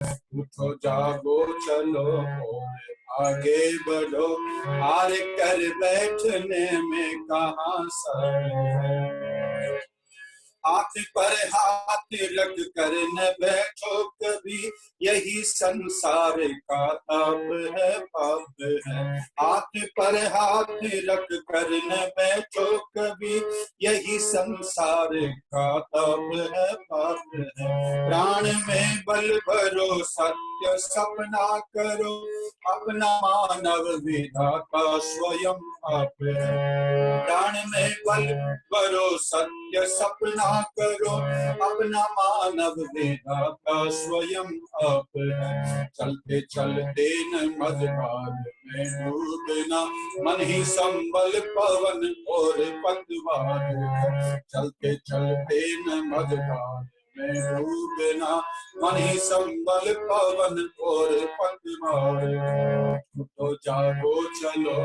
उठो जागो चलो और आगे बढ़ो, हार कर बैठने में कहाँ सर है। हाथ पर हाथ रख कर न बैठो कभी, यही संसार का ताप है, पाप है। हाथ पर हाथ रख कर न बैठो कभी, यही संसार का ताप है, पाप है। प्राण में बल भरो, सत्य सपना करो, अपना मानव विधाता स्वयं आप है। प्राण में बल भरो, सत्य सपना करो, अपना मानव विधाता स्वयं आप है। चलते चलते न मझधार में डूबना, मन ही संबल पवन और पतवार है। चलते चलते न मझधार में डूबना, मन ही संबल पवन और पतवार है। उठो जागो चलो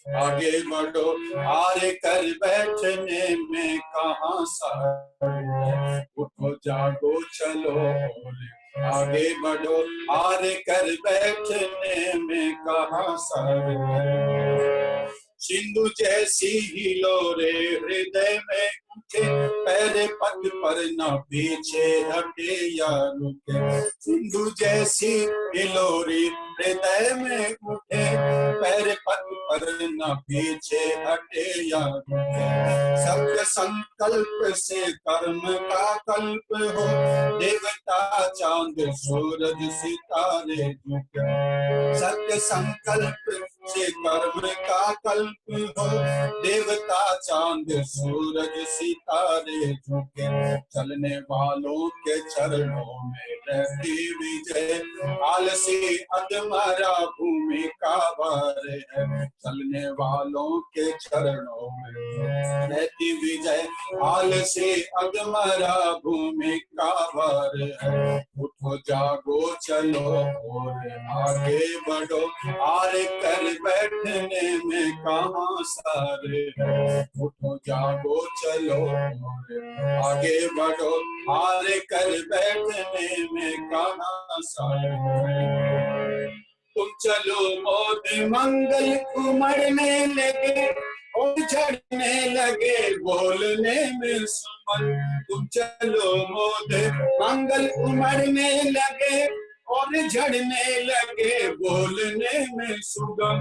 आगे बढ़ो, हार कर बैठने में कहाँ सार है। उठो जागो चलो आगे बढ़ो, हार कर बैठने में कहाँ सार है। सिंधु जैसी हिलोरे हृदय में उठे, पैर पग पर न पीछे हटे या रुके। सिंधु जैसी हिलोरी हृदय में उठे, पैर पग पर न पीछे हटे या रुके। सत्य संकल्प से कर्म का कल्प हो, देवता चांद सूरज सितारे झुके। सत्य संकल्प से कर्म का कल्प हो, देवता चांद सूरज सितारे झुके। चलने वालों के चरणों में रहती विजय, आलसी अधमरा भूमि का भार है। चलने वालों के चरणों में रहती विजय, आलसी अधमरा भूमि का भार है। उठो जागो चलो और आगे बढ़ो, हार कर बैठने में कहाँ सार है। उठो जागो चलो और आगे बढ़ो, हार कर बैठने में कहाँ सार है। तुम चलो मोदी मंगल उमड़ने लगे, झड़ने लगे बोलने में सुमन। तुम चलो मोदी मंगल उमड़ने लगे और झड़ने लगे बोलने में सुगम।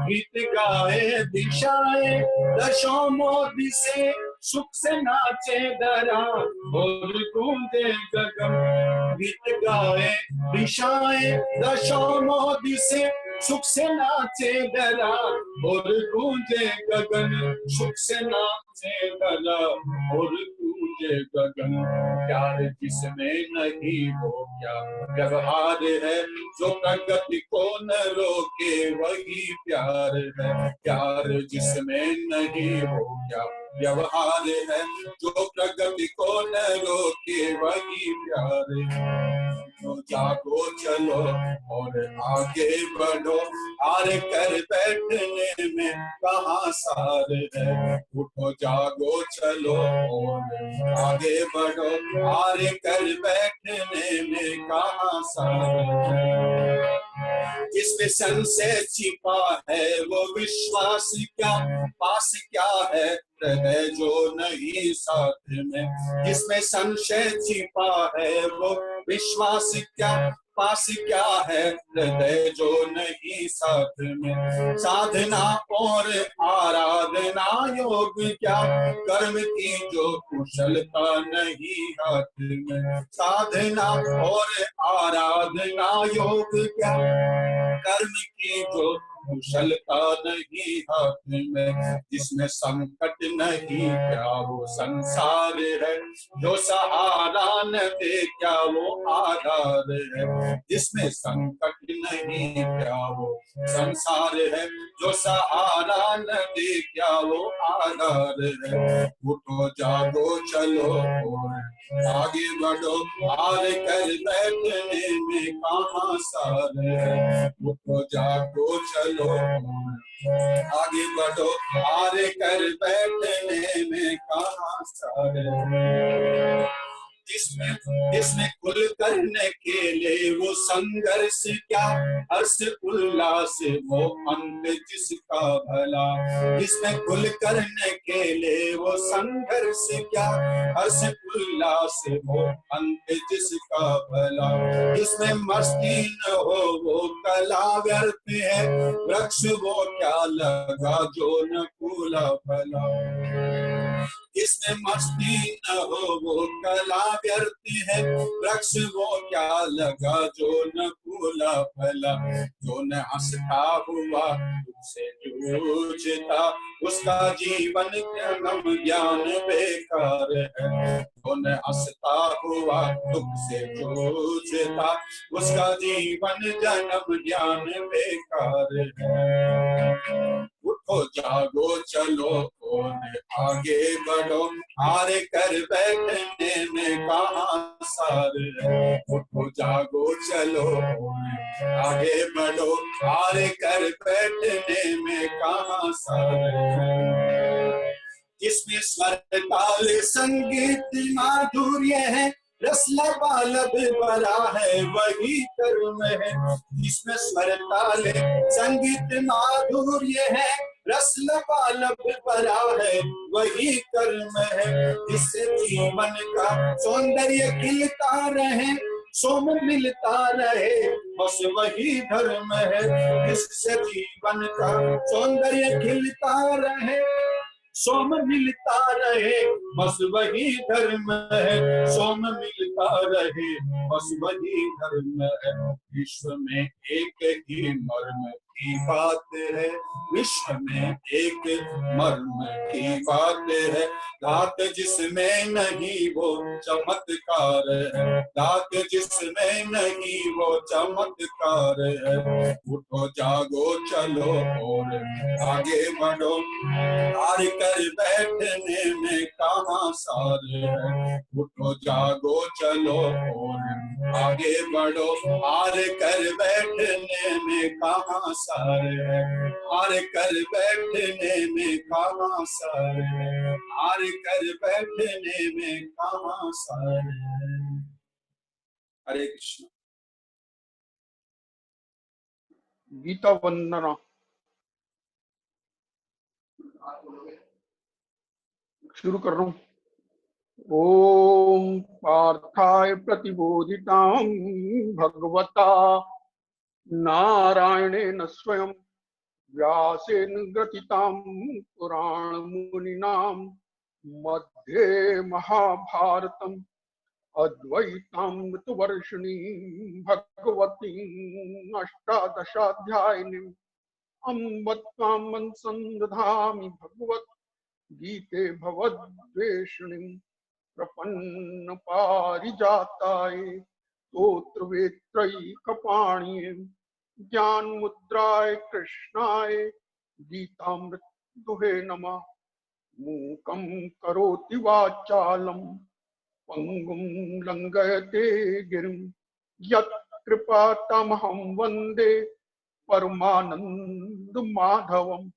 गीत गाए दिशाएं दशों मोदी से, सुख से नाचे दरा और गूंजे गगन। गीत गाए दिशाएं दशों मोदी से, सुख से नाचे दरा और गूंजे गगन। सुख से नाचे दरा और गूंजे गगन। प्यार जिसमें नहीं वो क्या व्यवहार है, जो प्रगति को न रोके वही प्यार है। प्यार जिसमें नहीं वो क्या व्यवहार है, जो प्रगति को न रोके वही प्यार है। तो जागो चलो और आगे बढ़ो, हार कर बैठने में कहाँ सार है। उठो जागो चलो और आगे बढ़ो, हार कर बैठने में कहाँ सार है। जिसमें संशय छिपा है वो विश्वास क्या, पास क्या है हृदय जो नहीं साथ में। जिसमें संशय छिपा है वो विश्वास क्या, पास क्या है हृदय जो नहीं साथ में। साधना और आराधना योग क्या, कर्म की जो कुशलता नहीं हाथ में। साधना और आराधना योग क्या, कर्म की जो कुशलता नहीं हाथ में। जिसमें संकट नहीं क्या वो संसार है, जो सहारा न दे क्या वो आधार है। जिसमें संकट नहीं क्या वो संसार है, जो सहारा न दे क्या वो आधार है। उठो जागो चलो और आगे बढ़ो, हार कर बैठने में कहाँ सार है। उठो जागो चलो आगे बढ़ो, हार कर बैठने में कहाँ सार है। जिसमें खुल करने के लिए वो संघर्ष क्या, हर्ष उल्लास वो अंत जिसका भला। जिसमें खुल करने के लिए वो संघर्ष क्या, हर्ष उल्लास वो अंत जिसका भला। जिसमें मस्ती न हो वो कला व्यर्थ है, वृक्ष वो क्या लगा जो न फूला फला। जिसमें मस्ती न हो वो कला व्यर्थ है, वृक्ष वो क्या लगा जो न फूला फला। जो न हंसता हुआ तुझसे जूझता, उसका जीवन जन्म ज्ञान बेकार है। जो न हंसता हुआ तुझसे जूझता, उसका जीवन जन्म ज्ञान बेकार है। उठो जागो चलो और आगे बढ़ो, हार कर बैठने में कहाँ सार है। उठो जागो चलो आगे बढ़ो, हार कर बैठने में कहाँ सार है। जिसमें स्वर ताल संगीत माधुर्य है, रस लबालब भरा है वही कर्म है। जिसमें स्वर ताल संगीत माधुर्य है, रस लबालब भरा है वही कर्म है। जिससे जीवन का सौंदर्य खिलता रहे, सोम मिलता रहे, बस वही धर्म है। जिससे जीवन का सौंदर्य खिलता रहे, सोम मिलता रहे, बस वही धर्म है। सोम मिलता रहे, बस वही धर्म है। विश्व में एक ही मर्म की बात है, विश्व में एक मर्म की बात है। दात जिसमें नहीं वो चमत्कार है, दात जिसमें नहीं वो चमत्कार है। उठो जागो चलो और आगे बढ़ो, हार कर बैठने में कहाँ सार है। उठो जागो चलो और आगे बढ़ो, हार कर बैठने में कहाँ सार है। हार कर बैठने में कहाँ सार है, हार कर बैठने में कहाँ सार है। हरे कृष्ण। गीता वंदना। शुरू कर रहा हूं। ओम पार्थाय प्रतिबोधितां भगवता नारायणेन स्वयं व्यासेन ग्रथितां पुराण मुनिनां मध्ये महाभारतम् अद्वैतामृतवर्षिणीं भगवतीं अष्टादशाध्यायिनीम् अम्ब त्वां संदधामि भगवत् गीते भवद्वेषिणीं प्रपन्न पारिजाताय स्तोत्रवेत्रैकपाणिये ज्ञानमुद्राय कृष्णाय गीतामृत दुहे नमः। मूकं करोति वाचालं पंगुं लंघयते गिरिं यत्कृपातमहं वन्दे परमानंद माधवम्।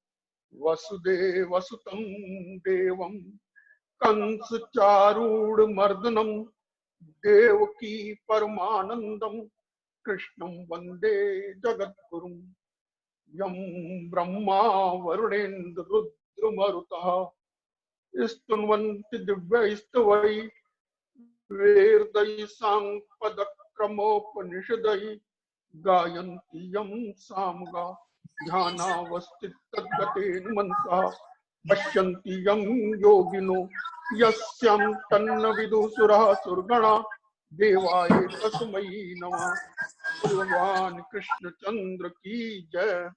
वसुदेवसुतं देवं कंसचारूढमर्दनं देवकी परमानंदं कृष्णं वन्दे जगद्गुरुं। यं ब्रह्मा वरुणेन्द्र रुद्रमरुतः स्तुवन्ति दिव्यैस्तवैः वेदैः साङ्गपदक्रमोपनिषदैः गायन्ति यं सामगा ध्यानावस्थितगतेन मनसा पश्यन्ति यं योगिनो यस्यां तन्न विदुषुरः सुरगणा देवाय तस्मै नमः। भगवान कृष्ण चंद्र की जय।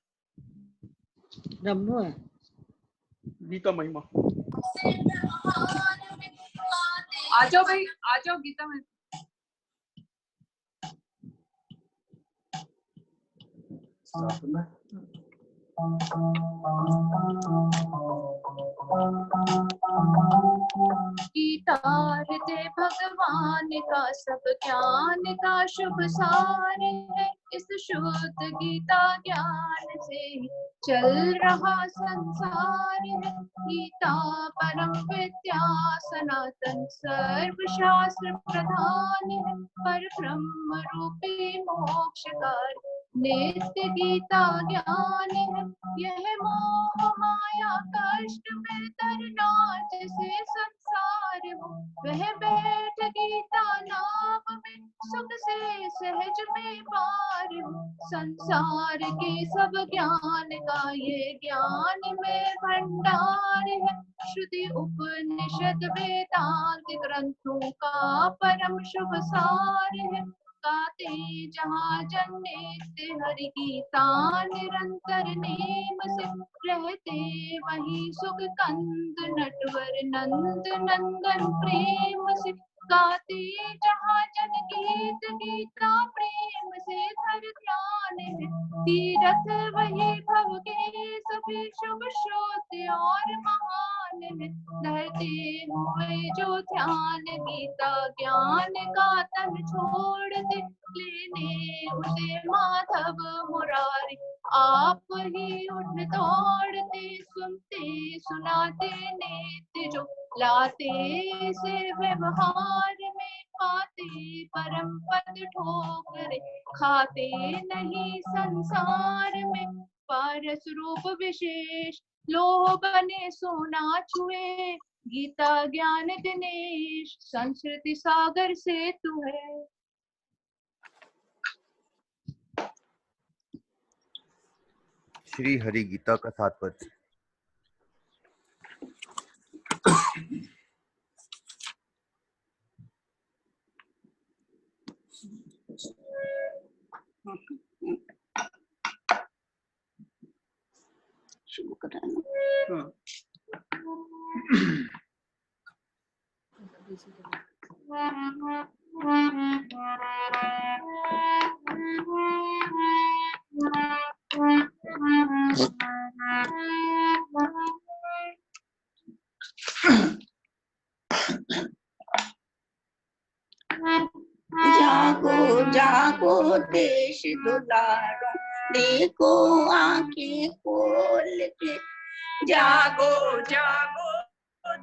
गीता महिमा। आ जाओ भाई, आ जाओ गीता में। गीता हृदय भगवान का सब ज्ञान का शुभ सार है। इस शुद्ध गीता ज्ञान से चल रहा संसार है। गीता परम विद्या सनातन सर्व शास्त्र प्रधान है। पर ब्रह्म रूपी मोक्ष कार नित्य गीता ज्ञान है। यह मोह माया कष्ट में तरनाच से संसार हो, वह बैठ गीता नाम में सुख से सहज में पार हो। संसार के सब ज्ञान का ये ज्ञान में भंडार है। श्रुति उपनिषद वेदांत ग्रंथों का परम शुभ सार है। गाते जहाँ जन नित्य हरि गीता निरंतर नेम से, रहते वहीं सुख कंद नटवर नंद नंदन प्रेम से। गाते जहाँ जन गीत गीता प्रेम से धर ध्यान है। तीरथ वही भव के सभी शुभ श्रोत और महान है। धरते हुए जो ध्यान गीता ज्ञान का तन छोड़ दे, लेने उसे माधव मुरारी आप ही उठ दौड़ते। सुनते सुनाते नित्य जो लाते से व्यवहार में, पाते परम पद ठोकरे खाते नहीं संसार में। पारस रूप विशेष लोह बने सोना छुए, गीता ज्ञान दिनेश संस्कृति सागर से तू है। श्री हरि गीता का तात्पर्य। शुरू कराना। जागो जागो देश दुलारो, देखो आंखें खोल के। जागो जागो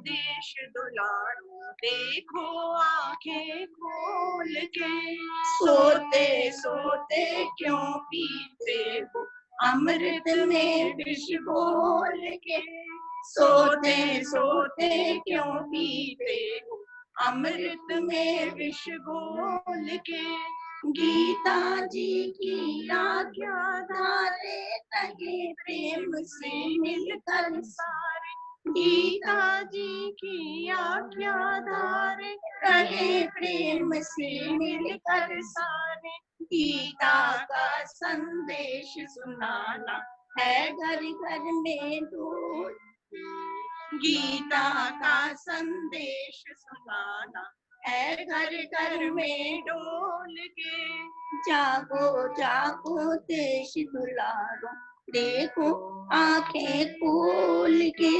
देश दुलारो, देखो आंखें खोल के। सोते सोते क्यों पीते हो अमृत में विष घोल के। सोते सोते क्यों पीते हो अमृत में विष घोल के। गीता जी की आज्ञा धारे लगे प्रेम से मिलकर सारे। गीता जी की आज्ञा धारे रहे प्रेम से मिलकर सारे। गीता का संदेश सुनाना है घर घर में दूर। गीता का संदेश सुनाना है घर घर में डोल के। जागो जागो देश दुलारो, देखो आंखें खोल के।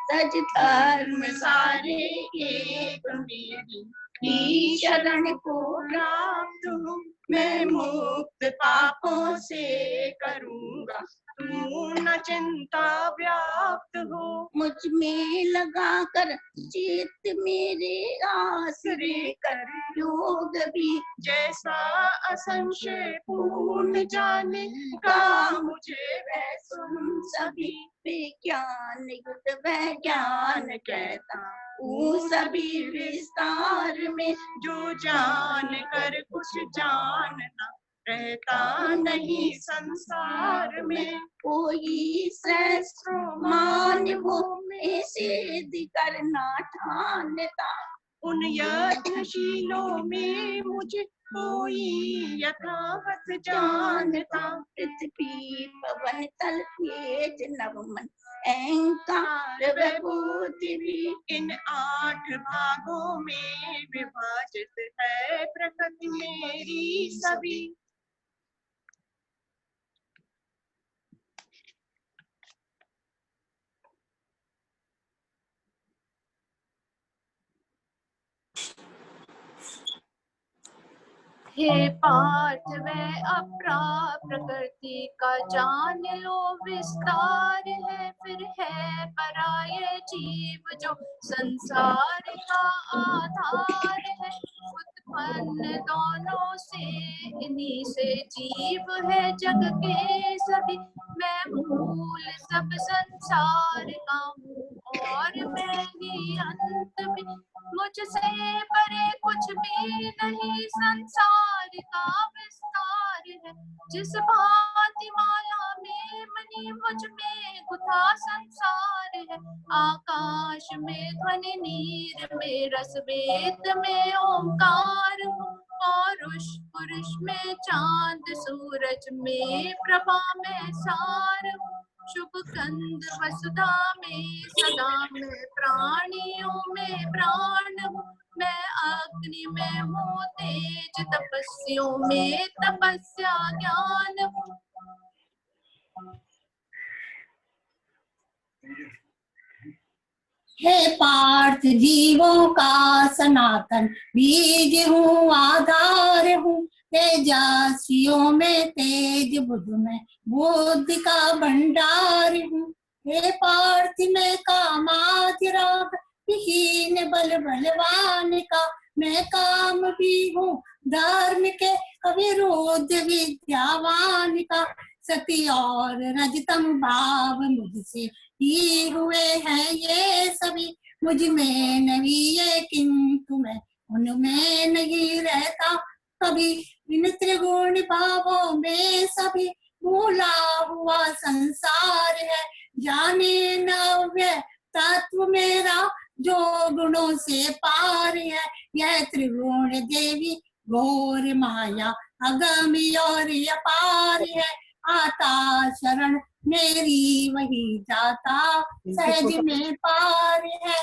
सज धर्म सारे एक मेरी ही शरण को प्राप्त हूँ। मैं मुक्त पापों से करूँगा तू न चिंता व्याप्त हो। मुझ में लगा कर चित्त मेरे आसरे कर। योग भी जैसा असंशय पूर्ण जाने का मुझे वह सुन सभी। विज्ञान युक्त वैज्ञान कहता हूँ सभी विस्तार में। जो जान कर कुछ जानना रहता नहीं संसार में। कोई सहस्रों मानवों में सिद्ध करना ठानता, उन यत्नशीलों में मुझे कोई यथावत जानता। पृथ्वी पवन तल तेज नवमन अहंकार विभूति भी इन 8 भागों में विभाजित है प्रकृति मेरी सभी। हे पार्थ वह अपरा प्रकृति का जान लो विस्तार है, फिर है पराये जीव जो संसार का आधार है। उत्पन्न दोनों से इन्हीं से जीव है जग के सभी, मैं मूल सब संसार का हूँ और मैं ही अंत भी, मुझसे परे कुछ भी नहीं संसार का विस्तार है। जिस भांति माला में मणि मुझ में गुथा संसार है, आकाश में ध्वनि नीर में रस वेद में ओंकार हूँ, पौरुष पुरुष में चांद सूरज में प्रभा में सार हूँ। शुभ कंद वसुधा में सदा में प्राणियों में प्राण हूँ, मैं अग्नि में हूँ तेज तपस्वियों में तपस्या ज्ञान हूँ। हे पार्थ जीवों का सनातन बीज हूँ आधार हूँ, तेजस्वियों में तेज बुध में बुद्धि का भंडार हूँ। हे पार्थ में कामाधिराग विहीन बल बलवान का, मैं काम भी हूँ धर्म के अविरुद्ध विद्यावान का। सती और रजतम भाव मुझसे ही हुए हैं ये सभी, मुझ में नहीं है किंतु मैं उनमें नहीं रहता कभी। इन त्रिगुण भावों में सभी भूला हुआ संसार है, जाने नव्य तत्व मेरा जो गुणों से पार है। यह त्रिगुण देवी घोर माया अगमी और अपार है, आता शरण मेरी वही जाता सहज में पार है।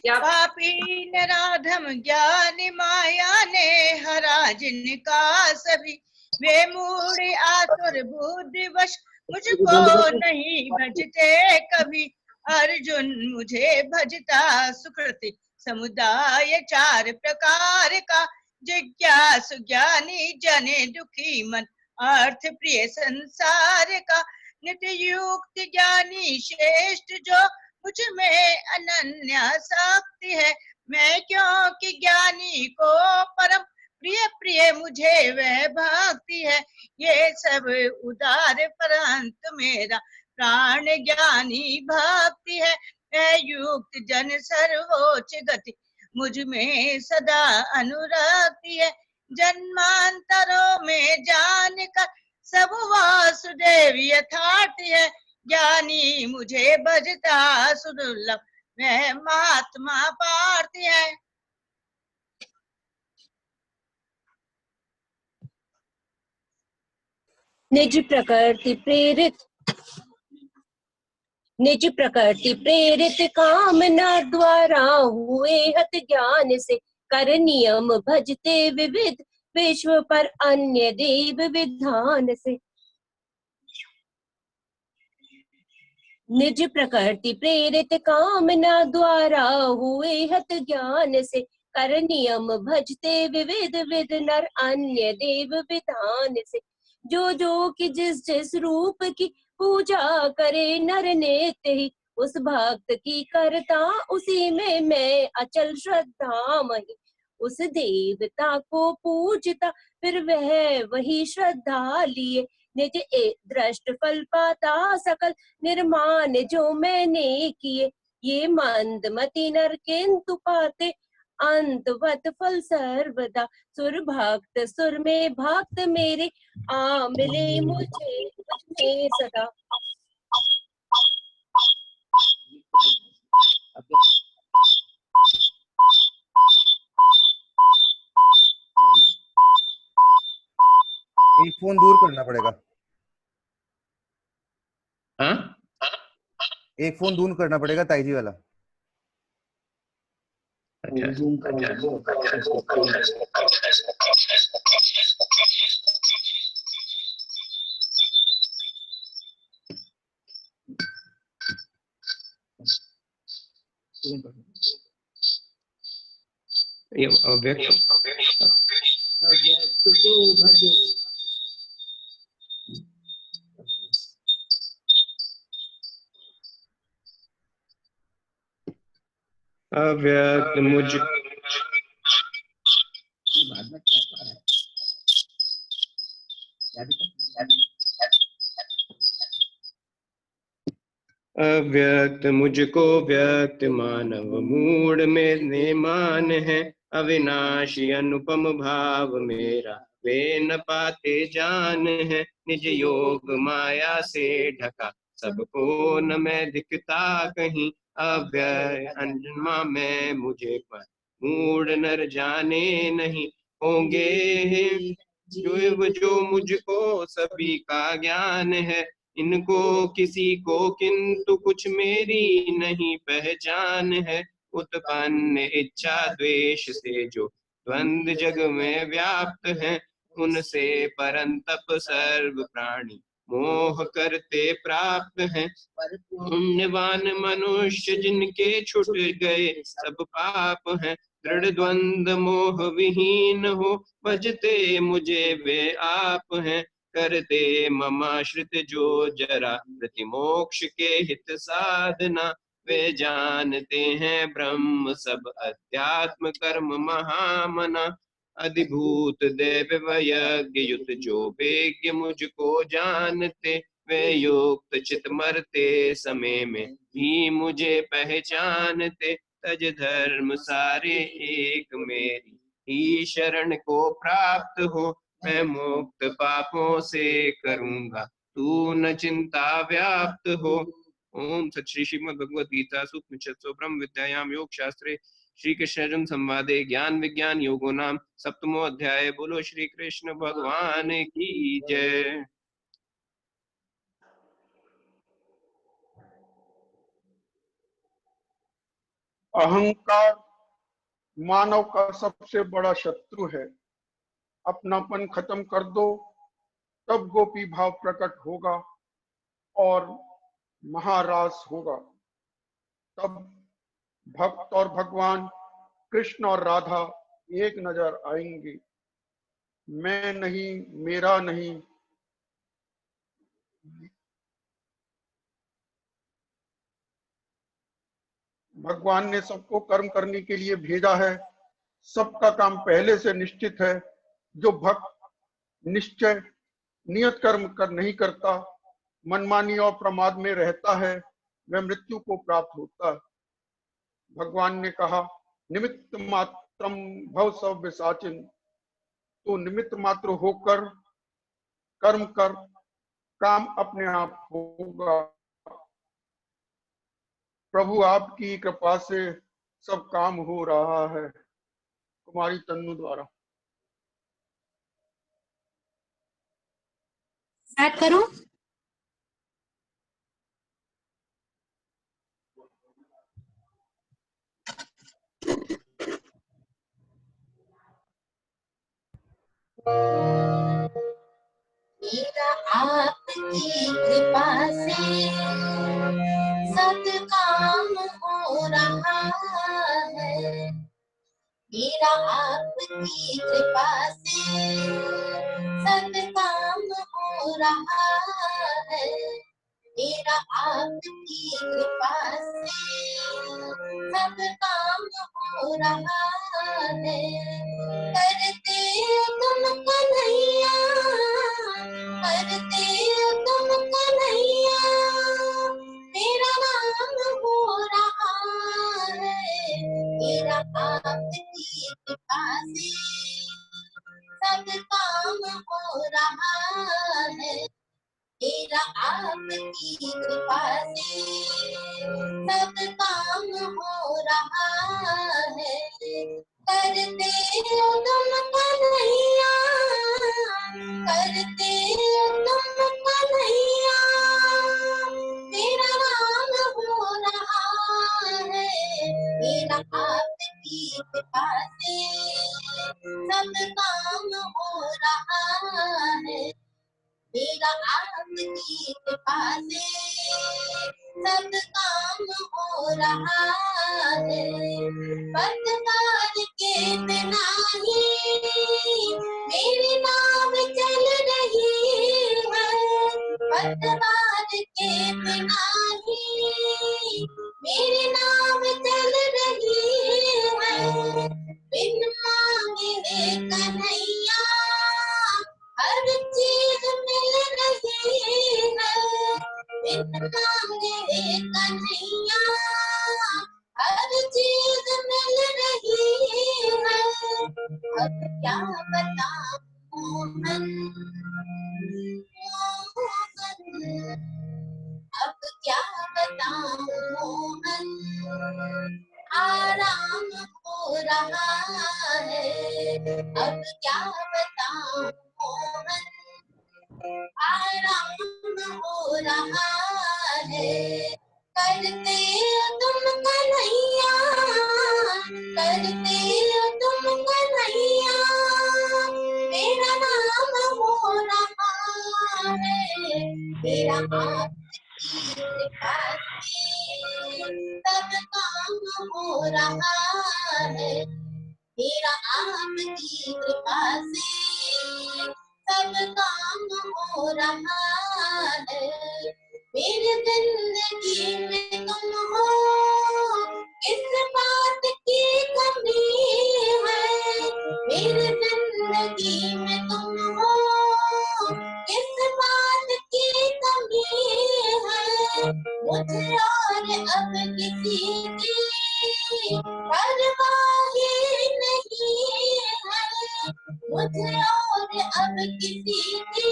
पापी नराधम ज्ञान माया ने हरा जिनका सभी, वे मूढ़ आतुर बुद्धिवश मुझको नहीं भजते कभी। अर्जुन मुझे भजता सुकृति समुदाय चार प्रकार का, जिज्ञासु ज्ञानी जने दुखी मन अर्थ प्रिय संसार का। नित्य युक्त ज्ञानी श्रेष्ठ जो मुझ में अनन्या शक्ति है, मैं क्योंकि ज्ञानी को परम प्रिय प्रिय मुझे वह भक्ति है। ये सब उदार परंतु मेरा प्राण ज्ञानी भक्ति है। युक्त जन सर्वोच्च गति मुझ में सदा अनुरक्ति है, जन्मांतरों में जान कर सब वासुदेव यथार्थ है। ज्ञानी मुझे भजता सुदुर्लभ वह महात्मा पार्थ है। निज प्रकृति प्रेरित कामना द्वारा हुए हत ज्ञान से, कर नियम भजते विविध विश्व पर अन्य देव विधान से। निज प्रकृति प्रेरित कामना द्वारा हुए हत ज्ञान से, कर नियम भजते विविध विध नर अन्य देव विधान से। जो जो कि जिस जिस रूप की पूजा करे नर नेत ही, उस भक्त की करता उसी में मैं अचल श्रद्धा मही। उस देवता को पूजता फिर वह वही श्रद्धा लिए, निज दृष्ट फल पाता सकल निर्माण जो मैंने किए। ये मंदमति नर किंतु पाते अंतवत फल सर्वदा, सुर भक्त सुर में भक्त मेरे आ मिले मुझे में सदा। एक फोन दूर करना पड़ेगा। हाँ? एक फोन दूर करना पड़ेगा ताई जी वाला। ये अव्यक्त को भजो। अव्यक्त मुझ अव्यक्त मुझको व्यक्त मानव मूड में नेमान है। अविनाशी अनुपम भाव मेरा वे न पाते जान है। निज योग माया से ढका सबको न मैं दिखता कहीं। अव्यय अनजमा मैं मुझे पर मूड नर जाने नहीं। होंगे जो मुझको सभी का ज्ञान है। इनको किसी को किंतु कुछ मेरी नहीं पहचान है। उत्पन्न इच्छा द्वेष से जो द्वंद जग में व्याप्त है। उनसे परंतप सर्व प्राणी मोह करते प्राप्त हैं। पुण्यवान मनुष्य जिनके छुट गए सब पाप हैं। दृढ़ द्वंद मोह विहीन हो भजते मुझे वे आप हैं। करते ममाश्रित जो जरा प्रतिमोक्ष के हित साधना। वे जानते हैं ब्रह्म सब अध्यात्म कर्म महामना। अधिभूत देव यज्ञ युत जो वेज्ञ मुझको जानते। वे युक्त चित मरते समय में भी मुझे पहचानते। तज धर्म सारे एक मेरी ही शरण को प्राप्त हो। मैं मुक्त पापों से करूंगा तू न चिंता व्याप्त हो। ओम सत श्री श्रीमद् भगवद गीता सूक्ष्म निषत्सु ब्रह्म विद्यायाम योग शास्त्रे श्री कृष्ण अर्जुन संवादे ज्ञान विज्ञान योगो नाम सप्तमो अध्याय। बोलो श्री कृष्ण भगवान की जय। अहंकार मानव का सबसे बड़ा शत्रु है। अपनापन खत्म कर दो, तब गोपी भाव प्रकट होगा और महारास होगा। तब भक्त और भगवान कृष्ण और राधा एक नजर आएंगे। मैं नहीं, मेरा नहीं, भगवान ने सबको कर्म करने के लिए भेजा है। सबका काम पहले से निश्चित है। जो भक्त निश्चय नियत कर्म कर नहीं करता, मनमानी और प्रमाद में रहता है, वह मृत्यु को प्राप्त होता है। भगवान ने कहा, निमित्त मात्रम भव सब विसाचिन। तो निमित्त मात्र होकर कर्म कर, काम अपने आप होगा। प्रभु आपकी कृपा से सब काम हो रहा है। कुमारी तन्नु द्वारा। स्टार्ट करूं? मेरा आपकी कृपा से सब काम हो रहा है। मेरा आपकी कृपा से सब काम हो रहा है। मेरा आपकी कृपा से सब काम हो रहा है। करते तुम कन्हैया, करते तुम कन्हैया, मेरा नाम हो रहा है। मेरा आपकी कृपा से सब काम हो रहा है। मेरा आपकी कृपा से सब काम हो रहा है। करते तुम कन्हैया, करते तुम कन्हैया, मेरा नाम हो रहा है। मेरा आपकी कृपा से सब काम हो रहा है। मेरा आपकी कृपा से सब काम हो रहा है। पतवार के बिना ही मेरी नाव चल रही है, पतवार के बिना ही मेरी नाव चल रही है। बिन मांगे है कन्हैया हर चीज मिल रही है। बिन मांगे है कन्हैया हर चीज मिल रही है। अब क्या बताऊं मन, अब क्या बताऊं मन, आराम हो रहा है। अब क्या बताऊं मन, आराम हो रहा है। करते हो तुम कन्हैया, करते हो तुम कन्हैया, मेरा नाम हो रहा है। मेरा आपकी कृपा से सब काम हो रहा है। मेरा आपकी कृपा से सब काम हो रहा है। मेरी जिंदगी में तुम हो, किस बात की कमी है। मेरी जिंदगी में तुम हो, किस बात की कमी है। मुझे और अब किसी की परवाह नहीं है। मुझे और अब किसी की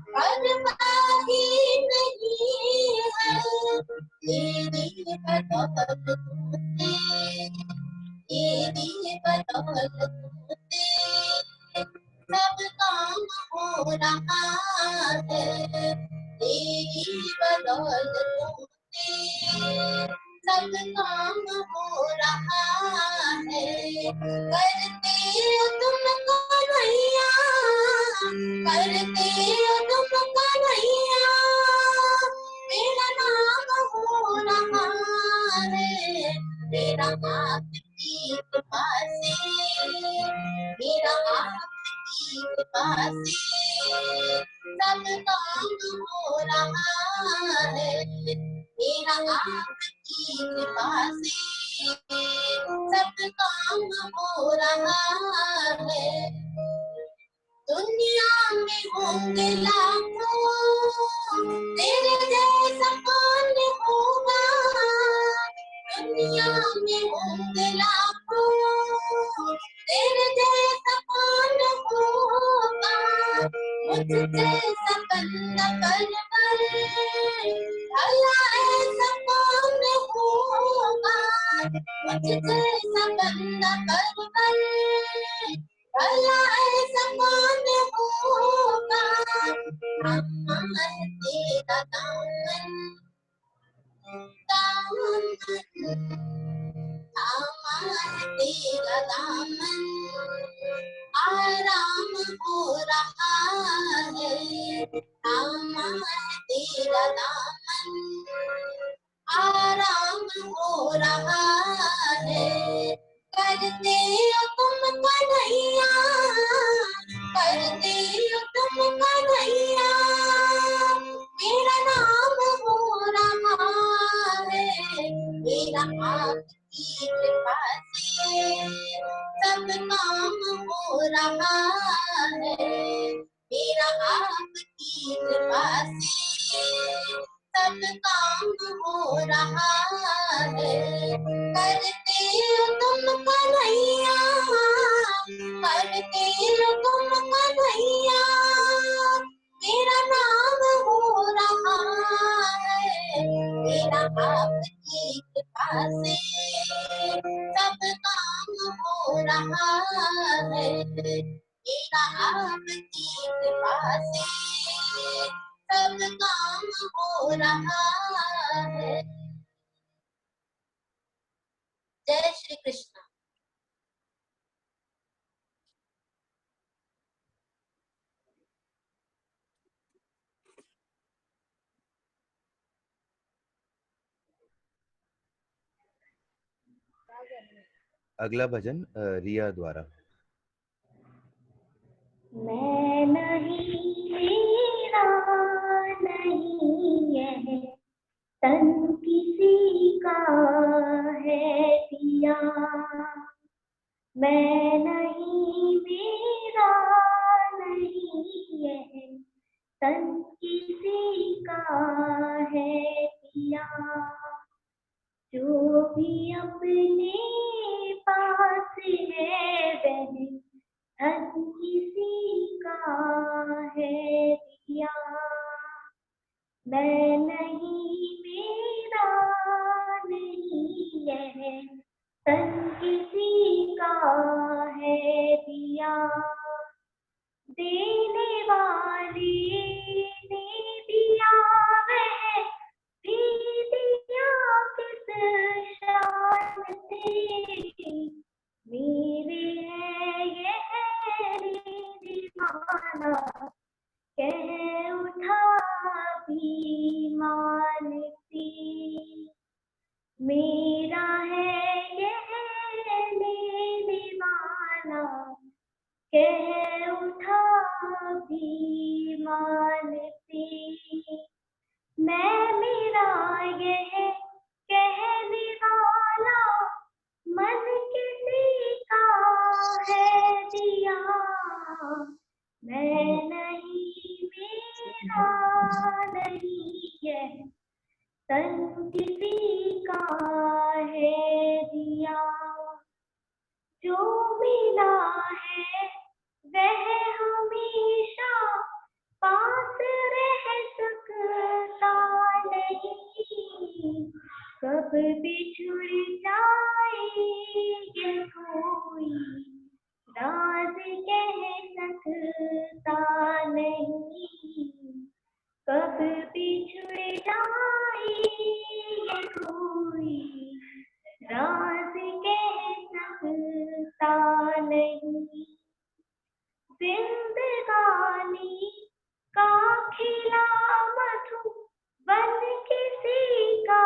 परवाह नहीं है। तेरी बदौलत तेरी बदौलत सब काम हो रहा है। तेरी बदौलत सब काम हो रहा है। करते हो तुम कन्हैया, करते हो तुम कन्हैया, मेरा नाम हो रहा है। मेरा आपकी कृपा से, मेरा आपकी कृपा से सब काम हो रहा है। मेरा आपकी कृपा से सब काम हो रहा है। दुनिया में होंगे लाखों, तेरे जैसा कौन होगा। दुनिया में होंगे लाखों, तेरे जैसा कौन होगा। मुझ जैसा बंदा परवर भला ऐसा कौन होगा। मुझ जैसा बंदा परवर भला ऐसा कौन होगा। थामा है तेरा दामन, दामन थामा है तेरा दामन, आराम हो रहा है। थामा है तेरा दामन, आराम हो रहा है। करते हो तुम कन्हैया, करते हो तुम कन्हैया, मेरा नाम हो रहा है। मेरा आपकी कृपा से सब काम हो रहा है। मेरा आपकी कृपा से सब काम हो रहा है। करते हो तुम कन्हैया, करते हो तुम कन्हैया, मेरा नाम हो रहा है। मेरा आपकी कृपा से सब काम हो रहा है। मेरा आपकी कृपा से सब काम हो रहा है। जय श्री कृष्ण। अगला भजन रिया द्वारा। मैं नहीं मेरा नहीं यह तन किसी का है दिया, मैं नहीं मेरा नहीं यह तन किसी का है दिया, जो भी अपने पास है वह धन किसी का है दिया, मैं नहीं मेरा नहीं यह तन किसी का है दिया, देने वाले ने दिया वह भी दिया किस शान से, मेरे है ये दीवाना कह उठा भी मानती, मेरा है ये दीवाना कह उठा भी मानती, मैं मेरा यह कहने वाला मन किसी का है दिया, मैं नहीं मेरा नहीं यह तन किसी का है दिया, जो मिला है वह हमेशा पास रह सकता नहीं, कब बिछुड़ जाएंगे कोई राज कह सकता नहीं, कब बिछुड़ जाएंगे कोई राज कह सकता नहीं, जिंदगानी का खिला मधु बन किसी का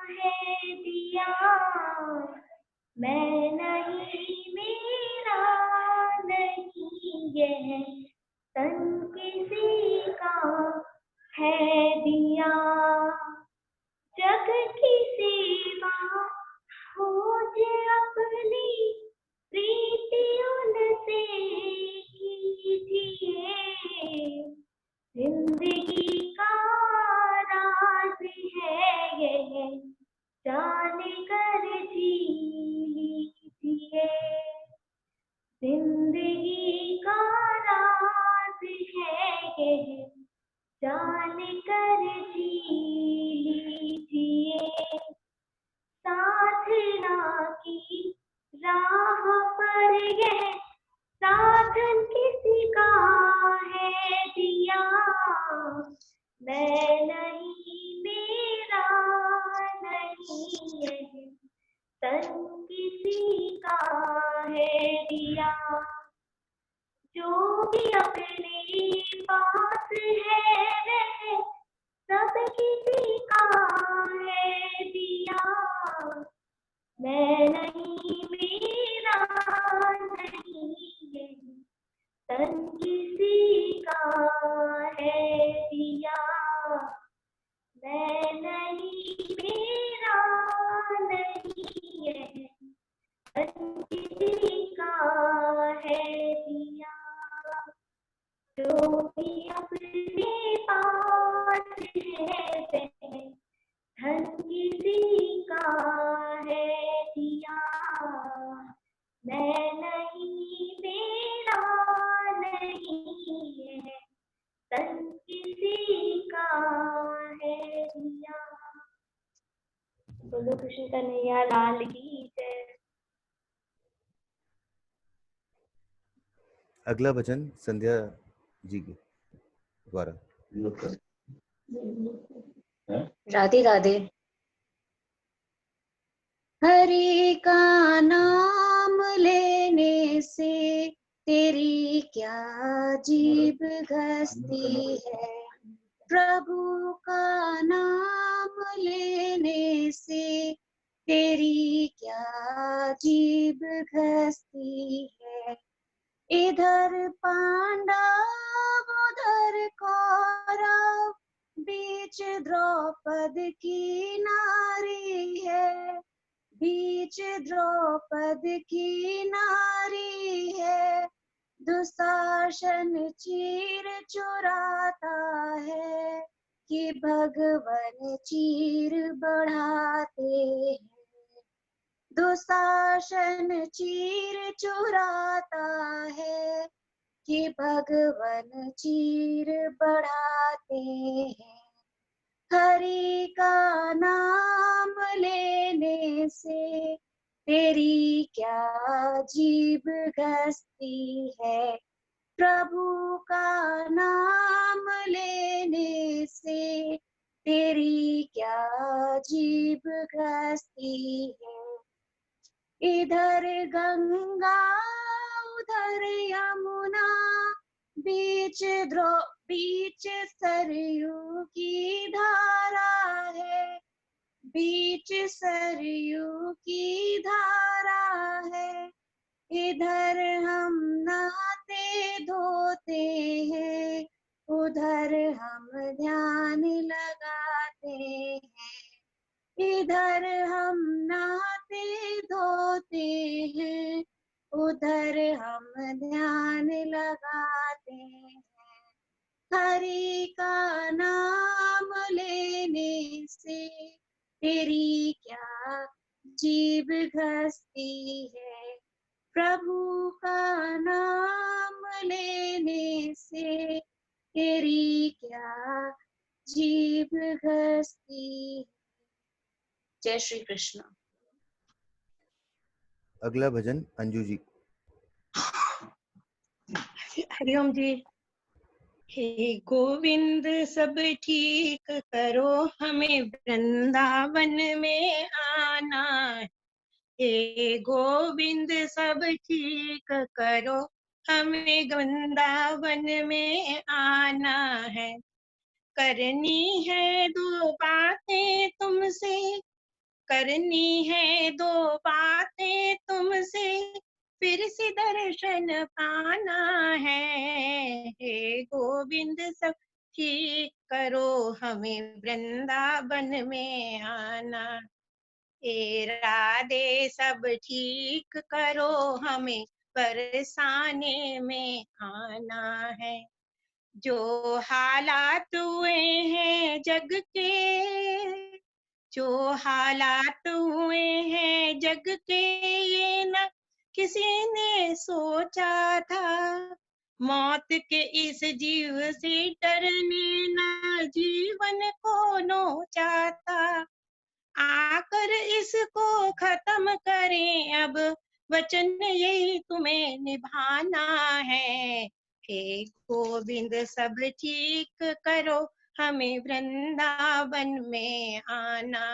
है दिया, मैं नहीं मेरा नहीं यह तन किसी का है दिया, जग की सेवा खोज अपनी प्रीति उनसे कीजिए, जिंदगी का राज है यह जान कर जी लीजिए, जिंदगी का राज है यह जान कर जी लीजिए, साधना की राह पर यह साधन किसी का है दिया, मैं नहीं मेरा नहीं यह तन किसी का है दिया, जो भी अपने पास है वह सब किसी का है दिया, मैं नहीं मेरा नहीं यह तन किसी का है दिया, मैं नहीं मेरा नहीं यह तन किसी का है दिया, जो भी अपने पास है वह धन किसी का है दिया, मैं नहीं मेरा नहीं यह तन किसी का है दिया, बोलो कृष्ण कन्हैया लाल की जय। अगला भजन संध्या जी के द्वारा। राधे राधे। हरि का नाम लेने से तेरी क्या जीभ घसती है, प्रभु का नाम लेने से तेरी क्या जीभ घसती है। इधर पांडव उधर कौरव, बीच द्रौपदी की नारी है, बीच द्रौपदी की नारी है। दुशासन चीर चुराता है कि भगवान चीर बढ़ाते हैं। दुशासन चीर चुराता है कि भगवान चीर बढ़ाते हैं। हरि का नाम लेने से तेरी क्या जीभ घसती है। प्रभु का नाम लेने से तेरी क्या जीभ घसती है। इधर गंगा उधर यमुना, बीच सरयू की धारा है, बीच सरयू की धारा है। इधर हम नहाते धोते हैं, उधर हम ध्यान लगाते हैं। इधर हम नहाते धोते हैं, उधर हम ध्यान लगाते हैं। हरि का नाम लेने से तेरी क्या जीभ घसती है। प्रभु का नाम लेने से तेरी क्या जीभ घसती है। जय श्री कृष्ण। अगला भजन अंजू जी। हरिओम जी। हे गोविंद सब ठीक करो, हमें वृंदावन में आना है। हे गोविंद सब ठीक करो, हमें वृंदावन में आना है। करनी है दो बातें तुमसे, करनी है दो बातें तुमसे, फिर से दर्शन पाना है। हे गोविंद सब ठीक करो, हमें वृंदावन में आना। हे राधे सब ठीक करो, हमें बरसाने में आना है। जो हालात हुए हैं जग के, जो हालात हुए हैं जग के, ये न किसी ने सोचा था। मौत के इस जीव से डरने न जीवन को नोचा था। आकर इसको खत्म करें अब, वचन यही तुम्हें निभाना है। हे गोविंद सब ठीक करो, हमें वृंदावन में आना।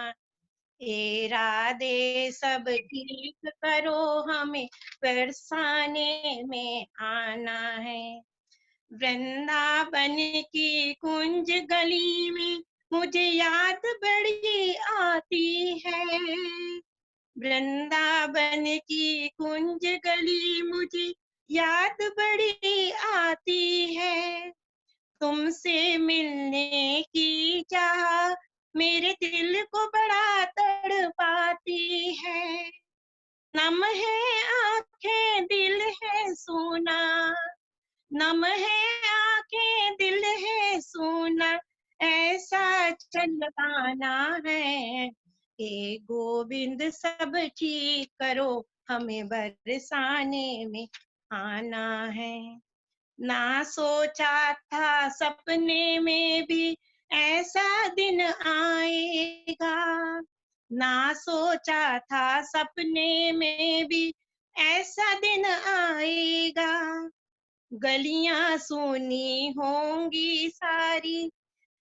हे राधे सब ठीक करो, हमें बरसाने में आना है। वृंदावन की कुंज गली में मुझे याद बड़ी आती है। वृंदावन की कुंज गली मुझे याद बड़ी आती है। तुमसे मिलने की चाह मेरे दिल को बड़ा तड़पाती है। नम है आंखें दिल है सोना, नम है आंखें दिल है सोना, ऐसा चल पाना है। हे गोविंद सब ठीक करो, हमें बरसाने में आना है। ना सोचा था सपने में भी ऐसा दिन आएगा, ना सोचा था सपने में भी ऐसा दिन आएगा। गलियां सुनी होंगी सारी,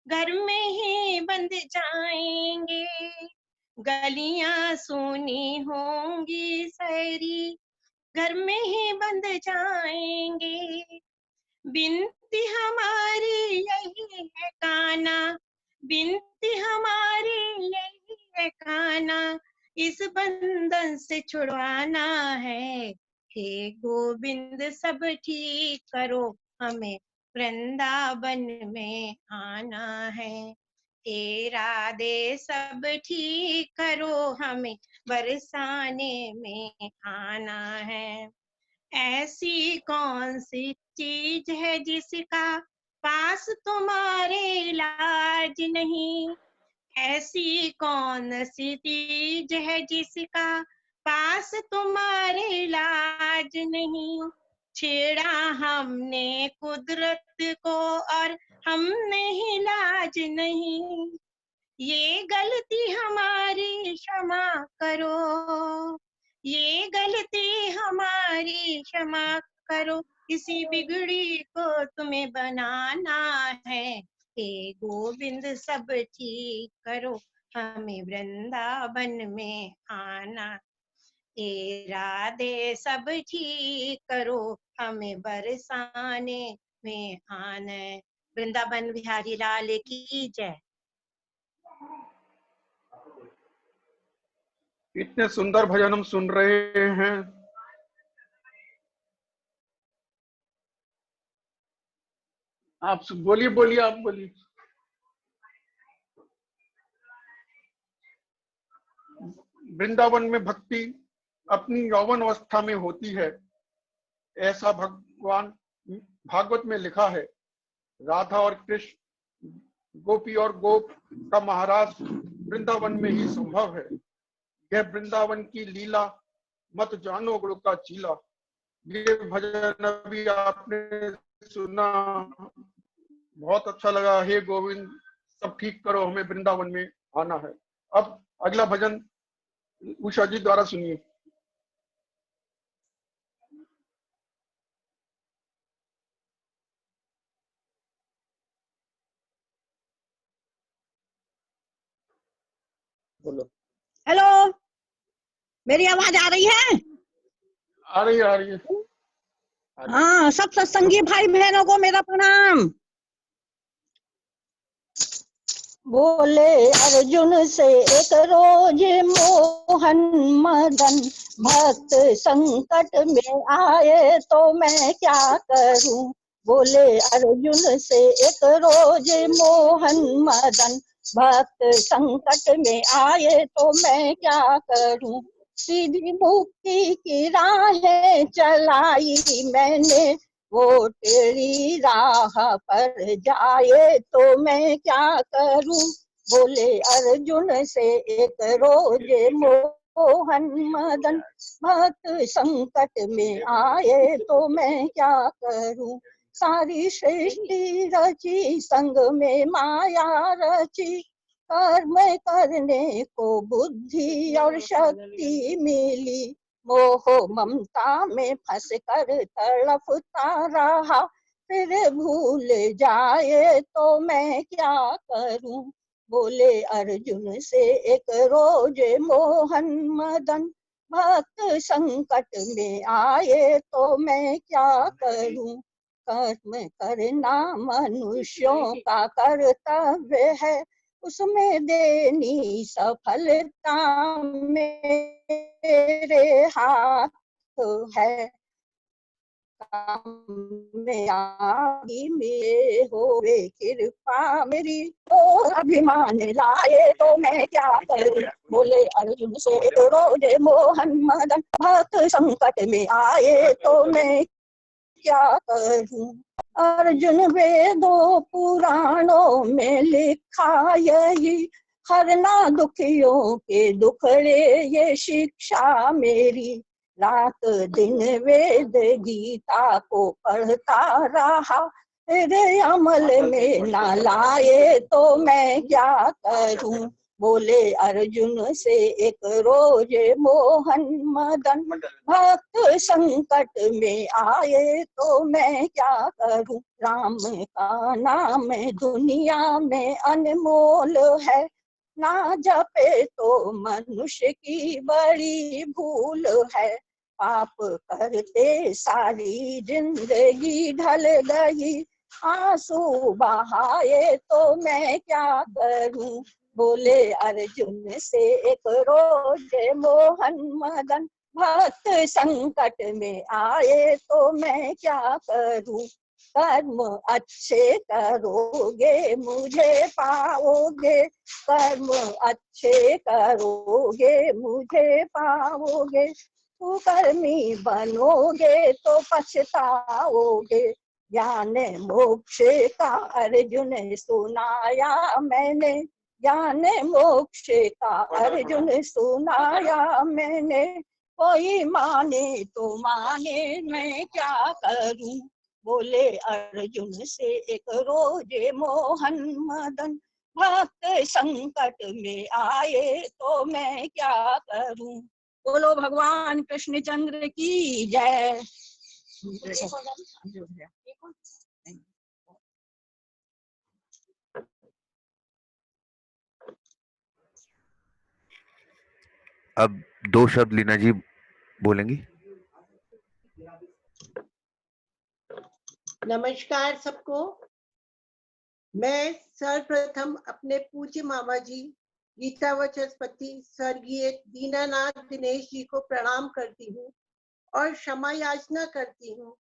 घर में ही बंद जाएंगे। गलियां सुनी होंगी सारी, घर में ही बंद जाएंगे। बिनती हमारी यही है काना, बिनती हमारी यही है काना, इस बंधन से छुड़वाना है। हे गोविंद सब ठीक करो, हमें वृंदावन में आना है। हे राधे सब ठीक करो, हमें बरसाने में आना है। ऐसी कौन सी चीज है जिसका पास तुम्हारे लाज नहीं। ऐसी कौन सी चीज है जिसका पास तुम्हारे लाज नहीं। छेड़ा हमने कुदरत को और हमने ही लाज नहीं। ये गलती हमारी क्षमा करो, ये गलती हमारी क्षमा करो। इसी बिगड़ी को तुम्हें बनाना है। हे गोविंद सब ठीक करो, हमें वृंदावन में आना। हे राधे सब ठीक करो, हमें बरसाने में आना है। वृंदावन बिहारी लाल की जय। इतने सुंदर भजन हम सुन रहे हैं। आप बोलिए बोलिए, आप बोलिए। वृंदावन में भक्ति अपनी यौवन अवस्था में होती है, ऐसा भगवान भागवत में लिखा है। राधा और कृष्ण, गोपी और गोप का महाराज वृंदावन में ही संभव है। यह वृंदावन की लीला मत जानो गुरु का चीला। ये भजन अभी आपने सुना, बहुत अच्छा लगा। हे गोविंद सब ठीक करो, हमें वृंदावन में आना है। अब अगला भजन उषा जी द्वारा सुनिए। बोलो। हेलो, मेरी आवाज आ रही है? आ रही है, आ रही है। हाँ, सब सत्संगी भाई बहनों को मेरा प्रणाम। बोले अर्जुन से एक रोज मोहन मदन, भक्त संकट में आए तो मैं क्या करूं। बोले अर्जुन से एक रोज मोहन मदन, भक्त संकट में आए तो मैं क्या करूं। सीधी मुक्ति की राहें चलाई मैंने, वो तेरी राह पर जाए तो मैं क्या करूं। बोले अर्जुन से एक रोज मोहन मदन, भक्त संकट में आए तो मैं क्या करूं। सारी सृष्टि रची संग में माया रची, कर्म करने को बुद्धि और शक्ति मिली। मोह ममता में फंस कर तड़पता रहा, फिर भूल जाए तो मैं क्या करूं। बोले अर्जुन से एक रोज मोहन मदन, भक्त संकट में आए तो मैं क्या करूं। कर्म करना मनुष्यों का कर्तव्य है, उसमें देनी सफलता मेरे हाथ है। कामयाबी में होवे कृपा मेरी, और अभिमान लाए तो मैं क्या करूं। बोले अर्जुन से एक रोज मोहन मदन, भक्त संकट में आए तो मैं क्या करूं। अर्जुन वेदों पुराणों में लिखा यही, हरना दुखियों के दुखड़े ये शिक्षा मेरी। रात दिन वेद गीता को पढ़ता रहा, फिर अमल में ना लाए तो मैं क्या करूं। बोले अर्जुन से एक रोज मोहन मदन, भक्त संकट में आए तो मैं क्या करूं। राम का नाम दुनिया में अनमोल है, ना जपे तो मनुष्य की बड़ी भूल है। पाप करते सारी जिंदगी ढल गई, आंसू बहाए तो मैं क्या करूं। बोले अर्जुन से एक रोज मोहन मदन, भक्त संकट में आए तो मैं क्या करूं। कर्म अच्छे करोगे मुझे पाओगे, कर्म अच्छे करोगे मुझे पाओगे, कुकर्मी बनोगे तो पछताओगे। ज्ञान मोक्ष का अर्जुन सुनाया मैंने, ज्ञान मोक्ष का अर्जुन सुनाया मैंने, कोई माने तो माने मैं क्या करूं। बोले अर्जुन से एक रोज मोहन मदन, भक्त संकट में आए तो मैं क्या करूं। बोलो भगवान कृष्ण चंद्र की जय। अब 2 शब्द लीना जी बोलेंगी। नमस्कार सबको। मैं सर्वप्रथम अपने पूज्य मामा जी गीता वचस्पति स्वर्गीय दीनानाथ दिनेश जी को प्रणाम करती हूँ और क्षमा याचना करती हूँ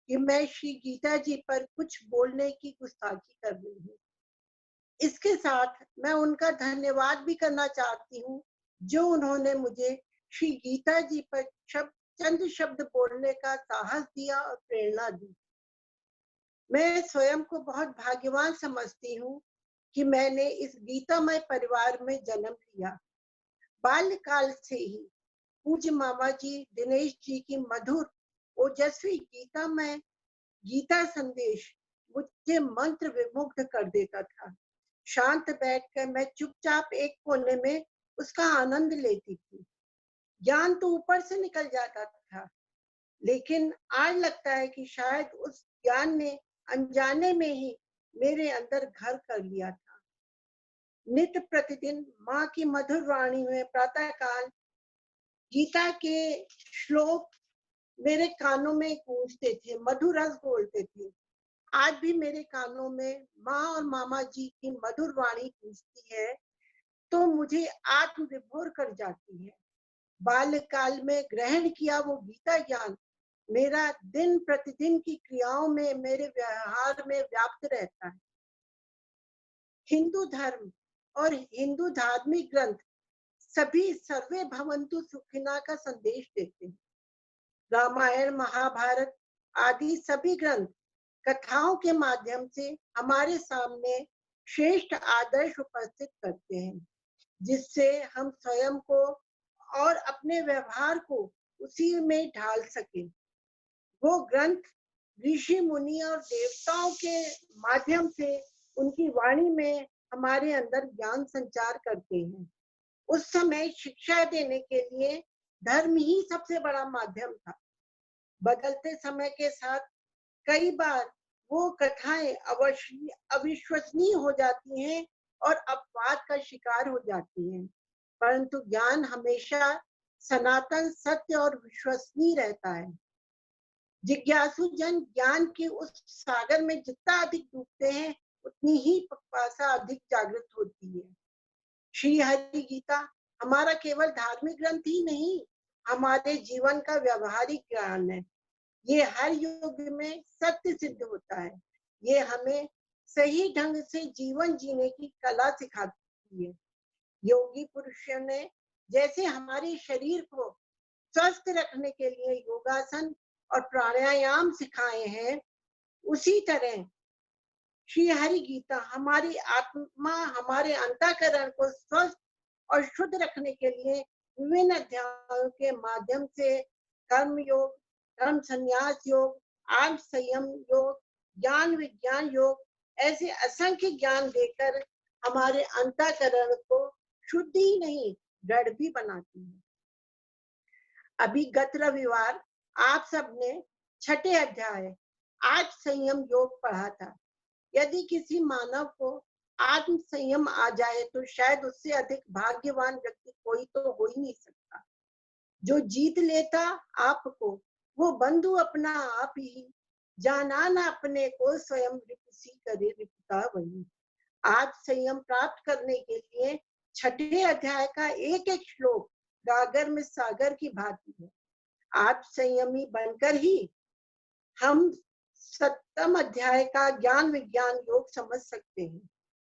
कि मैं श्री गीता जी पर कुछ बोलने की गुस्ताखी कर रही हूँ। इसके साथ मैं उनका धन्यवाद भी करना चाहती हूँ जो उन्होंने मुझे श्री गीता जी पर चंद शब्द बोलने का साहस दिया और प्रेरणा दी। मैं स्वयं को बहुत भाग्यवान समझती हूँ कि मैंने इस गीतामय परिवार में जन्म लिया। बाल्यकाल से ही पूज्य मामा जी दिनेश जी की मधुर ओजस्वी गीतामय गीता संदेश मुझे मंत्र विमुग्ध कर देता था। शांत बैठकर मैं चुपचाप एक कोने में उसका आनंद लेती थी। ज्ञान तो ऊपर से निकल जाता था, लेकिन आज लगता है कि शायद उस ज्ञान ने अनजाने में ही मेरे अंदर घर कर लिया था। नित्य प्रतिदिन माँ की मधुर वाणी में प्रातःकाल गीता के श्लोक मेरे कानों में गूंजते थे, मधुर रस बोलते थे। आज भी मेरे कानों में माँ और मामा जी की मधुर वाणी गूंजती है तो मुझे आत्मविभोर कर जाती है। बाल्यकाल में ग्रहण किया वो गीता ज्ञान मेरा दिन प्रतिदिन की क्रियाओं में, मेरे व्यवहार में व्याप्त रहता है। हिंदू धर्म और हिंदू धार्मिक ग्रंथ सभी सर्वे भवन्तु सुखिना का संदेश देते हैं। रामायण, महाभारत आदि सभी ग्रंथ कथाओं के माध्यम से हमारे सामने श्रेष्ठ आदर्श उपस्थित करते हैं, जिससे हम स्वयं को और अपने व्यवहार को उसी में ढाल सके। वो ग्रंथ ऋषि मुनि और देवताओं के माध्यम से उनकी वाणी में हमारे अंदर ज्ञान संचार करते हैं। उस समय शिक्षा देने के लिए धर्म ही सबसे बड़ा माध्यम था। बदलते समय के साथ कई बार वो कथाएं अविश्वसनीय हो जाती हैं और अपवाद का शिकार हो जाती हैं, परंतु ज्ञान हमेशा सनातन, सत्य और विश्वसनीय रहता है। जिज्ञासु जन ज्ञान के उस सागर में जितना अधिक डूबते हैं उतनी ही पिपासा अधिक जागृत होती है। श्री हरि गीता हमारा केवल धार्मिक ग्रंथ ही नहीं, हमारे जीवन का व्यवहारिक ज्ञान है। ये हर युग में सत्य सिद्ध होता है। ये हमें सही ढंग से जीवन जीने की कला सिखाती है। योगी पुरुषों ने जैसे हमारे शरीर को स्वस्थ रखने के लिए योगासन और प्राणायाम सिखाए हैं, उसी तरह श्री हरि गीता हमारी आत्मा, हमारे अंतःकरण को स्वस्थ और शुद्ध रखने के लिए विभिन्न अध्यायों के माध्यम से कर्म योग, धर्म संन्यास योग, आत्म संयम योग, ज्ञान विज्ञान योग, ऐसे असंख्य ज्ञान देकर हमारे अंतःकरण को शुद्ध ही नहीं दृढ़ भी बनाती है। अभी गत रविवार आप सबने 6ठे अध्याय आत्म संयम योग पढ़ा था। यदि किसी मानव को आत्म संयम आ जाए तो शायद उससे अधिक भाग्यवान व्यक्ति कोई तो हो ही नहीं सकता। जो जीत लेता आपको वो बंधु अपना आप ही, जाना न अपने को स्वयं रिपुसी करे रिपुता वही। आत्म संयम प्राप्त करने के लिए छठे अध्याय का एक एक श्लोक गागर में सागर की भांति है। आप संयमी बनकर ही हम सप्तम अध्याय का ज्ञान विज्ञान योग समझ सकते हैं।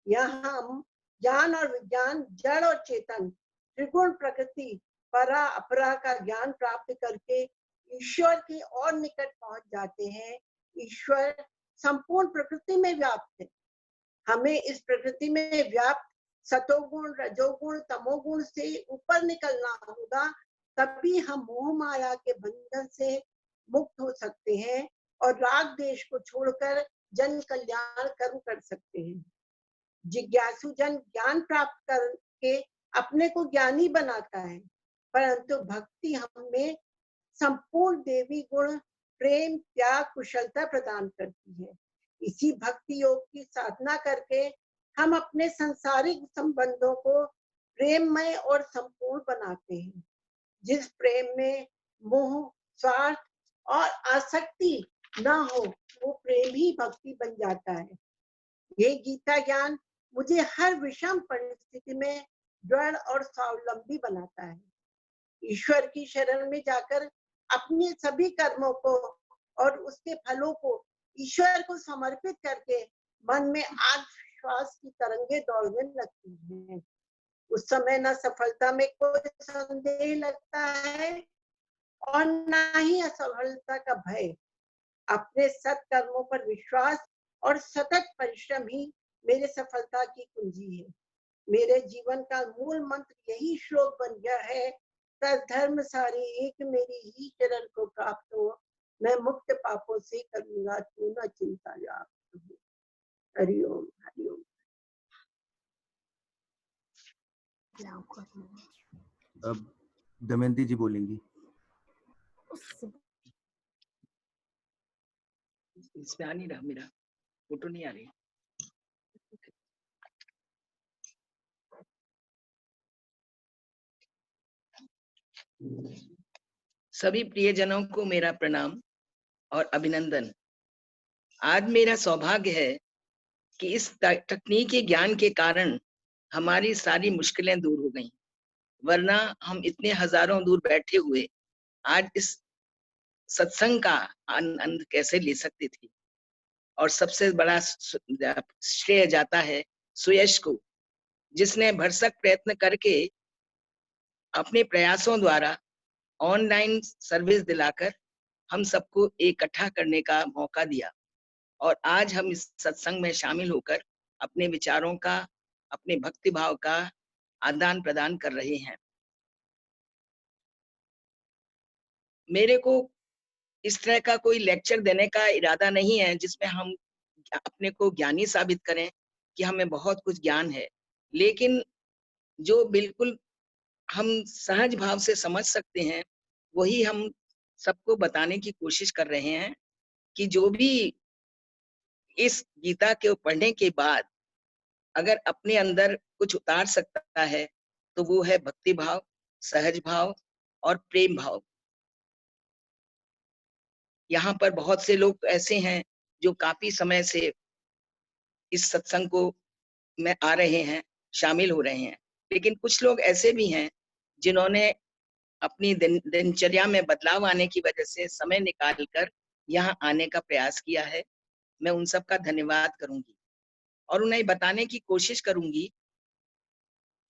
यहाँ हम ज्ञान और विज्ञान, जड़ और चेतन, त्रिगुण प्रकृति, परा अपरा का ज्ञान प्राप्त करके ईश्वर के और निकट पहुंच जाते हैं। ईश्वर संपूर्ण प्रकृति में व्याप्त है। हमें इस प्रकृति में व्याप्त सतोगुण, रजोगुण, तमोगुण से ऊपर निकलना होगा, तभी हम मोह माया के बंधन से मुक्त हो सकते हैं और राग देश को छोड़कर जन कल्याण कर्म कर सकते हैं। जिज्ञासु जन ज्ञान प्राप्त करके अपने को ज्ञानी बनाता है, परंतु भक्ति हमें संपूर्ण देवी गुण, प्रेम, त्याग, कुशलता प्रदान करती है। इसी भक्ति योग की साधना करके हम अपने सांसारिक संबंधों को प्रेममय और संपूर्ण बनाते हैं। जिस प्रेम में मोह, स्वार्थ और आसक्ति न हो, वो प्रेम ही भक्ति बन जाता है। ये गीता ज्ञान मुझे हर विषम परिस्थिति में दृढ़ और स्वावलंबी बनाता है। ईश्वर की शरण में जाकर अपने सभी कर्मों को और उसके फलों को ईश्वर को समर्पित करके मन में आत्मविश्वास की तरंगे दौड़ने लगती हैं। उस समय न सफलता में कोई संदेह लगता है और न ही असफलता का भय। अपने सत्कर्मों पर विश्वास और सतत परिश्रम ही मेरे सफलता की कुंजी है। मेरे जीवन का मूल मंत्र यही श्लोक बन गया है, धर्म सारे एक मेरी ही शरण को प्राप्त हो, मैं मुक्त पापों से करूंगा तू न चिंता लाभ। हरिओम हरिओम। अब दमयंती जी बोलेंगी। इसमें आ नहीं रहा, मेरा फोटो नहीं आ रही। सभी प्रियजनों को मेरा प्रणाम और अभिनंदन। आज मेरा सौभाग्य है कि इस तकनीकी ज्ञान के कारण हमारी सारी मुश्किलें दूर हो गईं, वरना हम इतने हजारों दूर बैठे हुए आज इस सत्संग का आनंद कैसे ले सकते थे। और सबसे बड़ा श्रेय जाता है सुयश को, जिसने भरसक प्रयत्न करके अपने प्रयासों द्वारा ऑनलाइन सर्विस दिलाकर हम सबको इकट्ठा करने का मौका दिया और आज हम इस सत्संग में शामिल होकर अपने विचारों का, अपने भक्ति भाव का आदान प्रदान कर रहे हैं। मेरे को इस तरह का कोई लेक्चर देने का इरादा नहीं है जिसमें हम अपने को ज्ञानी साबित करें कि हमें बहुत कुछ ज्ञान है, लेकिन जो बिल्कुल हम सहज भाव से समझ सकते हैं वही हम सबको बताने की कोशिश कर रहे हैं कि जो भी इस गीता के पढ़ने के बाद अगर अपने अंदर कुछ उतार सकता है तो वो है भक्ति भाव, सहज भाव और प्रेम भाव। यहाँ पर बहुत से लोग ऐसे हैं जो काफी समय से इस सत्संग को में आ रहे हैं, शामिल हो रहे हैं, लेकिन कुछ लोग ऐसे भी हैं जिन्होंने अपनी दिनचर्या में बदलाव आने की वजह से समय निकालकर यहाँ आने का प्रयास किया है। मैं उन सब का धन्यवाद करूंगी और उन्हें बताने की कोशिश करूंगी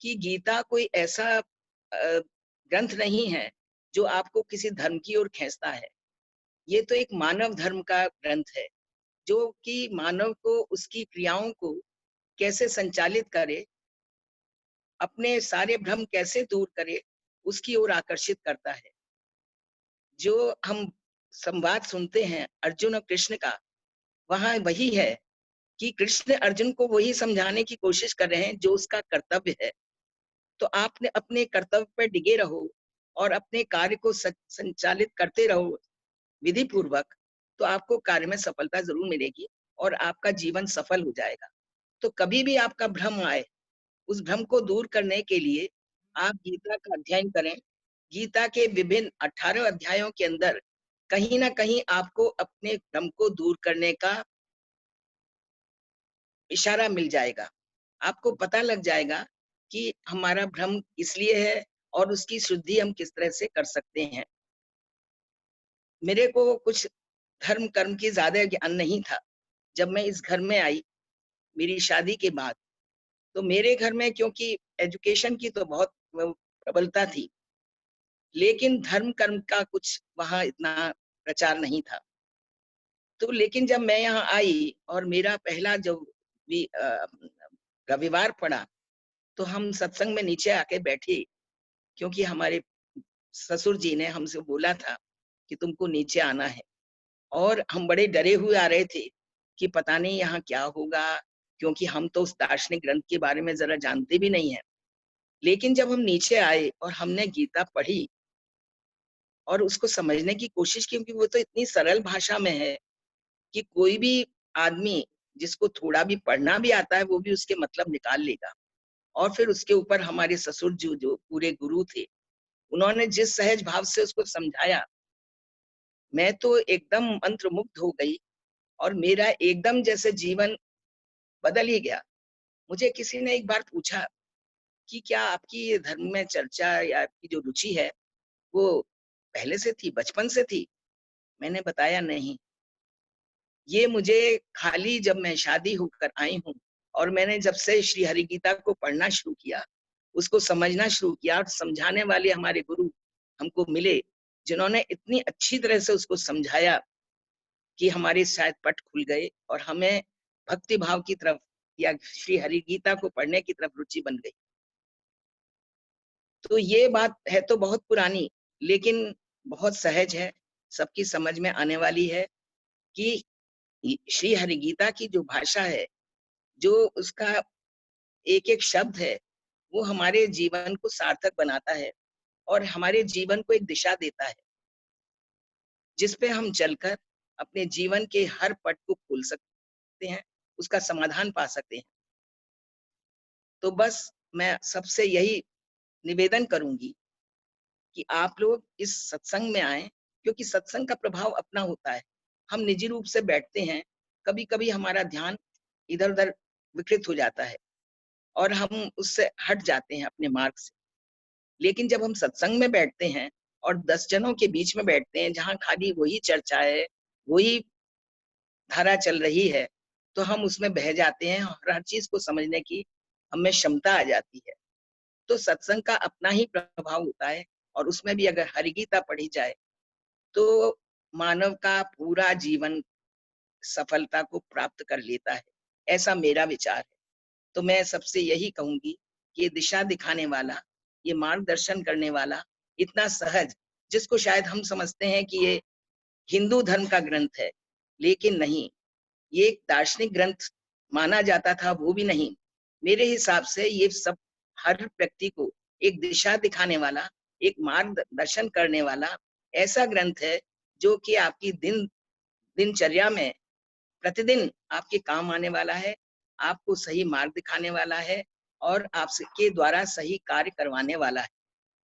कि गीता कोई ऐसा ग्रंथ नहीं है जो आपको किसी धर्म की ओर खींचता है। ये तो एक मानव धर्म का ग्रंथ है जो कि मानव को उसकी क्रियाओं को कैसे संचालित करे, अपने सारे भ्रम कैसे दूर करे, उसकी ओर आकर्षित करता है। जो हम संवाद सुनते हैं अर्जुन और कृष्ण का, वहां वही है कि कृष्ण अर्जुन को वही समझाने की कोशिश कर रहे हैं जो उसका कर्तव्य है। तो आपने अपने कर्तव्य पर डिगे रहो और अपने कार्य को संचालित करते रहो विधि पूर्वक, तो आपको कार्य में सफलता जरूर मिलेगी और आपका जीवन सफल हो जाएगा। तो कभी भी आपका भ्रम आए, उस भ्रम को दूर करने के लिए आप गीता का अध्ययन करें। गीता के विभिन्न 18 अध्यायों के अंदर कहीं ना कहीं आपको अपने भ्रम को दूर करने का इशारा मिल जाएगा। आपको पता लग जाएगा कि हमारा भ्रम इसलिए है और उसकी शुद्धि हम किस तरह से कर सकते हैं। मेरे को कुछ धर्म कर्म की ज्यादा ज्ञान नहीं था। जब मैं इस घर में आई मेरी शादी के बाद, तो मेरे घर में क्योंकि एजुकेशन की तो बहुत प्रबलता थी, लेकिन धर्म कर्म का कुछ वहाँ इतना प्रचार नहीं था। तो लेकिन जब मैं यहाँ आई और मेरा पहला जो रविवार पड़ा, तो हम सत्संग में नीचे आके बैठे, क्योंकि हमारे ससुर जी ने हमसे बोला था कि तुमको नीचे आना है। और हम बड़े डरे हुए आ रहे थे कि पता नहीं यहाँ क्या होगा, क्योंकि हम तो उस दार्शनिक ग्रंथ के बारे में जरा जानते भी नहीं है। लेकिन जब हम नीचे आए और हमने गीता पढ़ी और उसको समझने की कोशिश की, क्योंकि वो तो इतनी सरल भाषा में है कि कोई भी आदमी जिसको थोड़ा भी पढ़ना भी आता है वो भी उसके मतलब निकाल लेगा। और फिर उसके ऊपर हमारे ससुर जी जो पूरे गुरु थे, उन्होंने जिस सहज भाव से उसको समझाया, मैं तो एकदम मंत्रमुग्ध हो गई और मेरा एकदम जैसे जीवन बदल ही गया। मुझे किसी ने एक बार पूछा कि क्या आपकी ये धर्म में चर्चा या आपकी जो रुचि है वो पहले से थी, बचपन से थी? मैंने बताया नहीं, ये मुझे खाली जब मैं शादी होकर आई हूँ और मैंने जब से श्री हरि गीता को पढ़ना शुरू किया, उसको समझना शुरू किया, और समझाने वाले हमारे गुरु हमको मिले जिन्होंने इतनी अच्छी तरह से उसको समझाया कि हमारे शायद पट खुल गए और हमें भक्ति भाव की तरफ या श्री हरि गीता को पढ़ने की तरफ रुचि बन गई। तो ये बात है तो बहुत पुरानी, लेकिन बहुत सहज है, सबकी समझ में आने वाली है कि श्री हरि गीता की जो भाषा है, जो उसका एक एक शब्द है, वो हमारे जीवन को सार्थक बनाता है और हमारे जीवन को एक दिशा देता है, जिसपे हम चलकर अपने जीवन के हर पट को खोल सकते हैं, उसका समाधान पा सकते हैं। तो बस मैं सबसे यही निवेदन करूंगी कि आप लोग इस सत्संग में आए, क्योंकि सत्संग का प्रभाव अपना होता है। हम निजी रूप से बैठते हैं, कभी कभी हमारा ध्यान इधर उधर विकृत हो जाता है और हम उससे हट जाते हैं अपने मार्ग से। लेकिन जब हम सत्संग में बैठते हैं और 10 जनों के बीच में बैठते हैं जहाँ खाली वही चर्चा है, वही धारा चल रही है, तो हम उसमें बह जाते हैं और हर चीज को समझने की हमें क्षमता आ जाती है। तो सत्संग का अपना ही प्रभाव होता है और उसमें भी अगर हरि गीता पढ़ी जाए तो मानव का पूरा जीवन सफलता को प्राप्त कर लेता है, ऐसा मेरा विचार है। तो मैं सबसे यही कहूंगी कि ये दिशा दिखाने वाला, ये मार्गदर्शन करने वाला, इतना सहज, जिसको शायद हम समझते हैं कि ये हिंदू धर्म का ग्रंथ है, लेकिन नहीं, ये एक दार्शनिक ग्रंथ माना जाता था, वो भी नहीं। मेरे हिसाब से ये सब हर व्यक्ति को एक दिशा दिखाने वाला, एक मार्गदर्शन करने वाला ऐसा ग्रंथ है जो कि आपकी दिनचर्या में प्रतिदिन आपके काम आने वाला है, आपको सही मार्ग दिखाने वाला है और आपके द्वारा सही कार्य करवाने वाला है।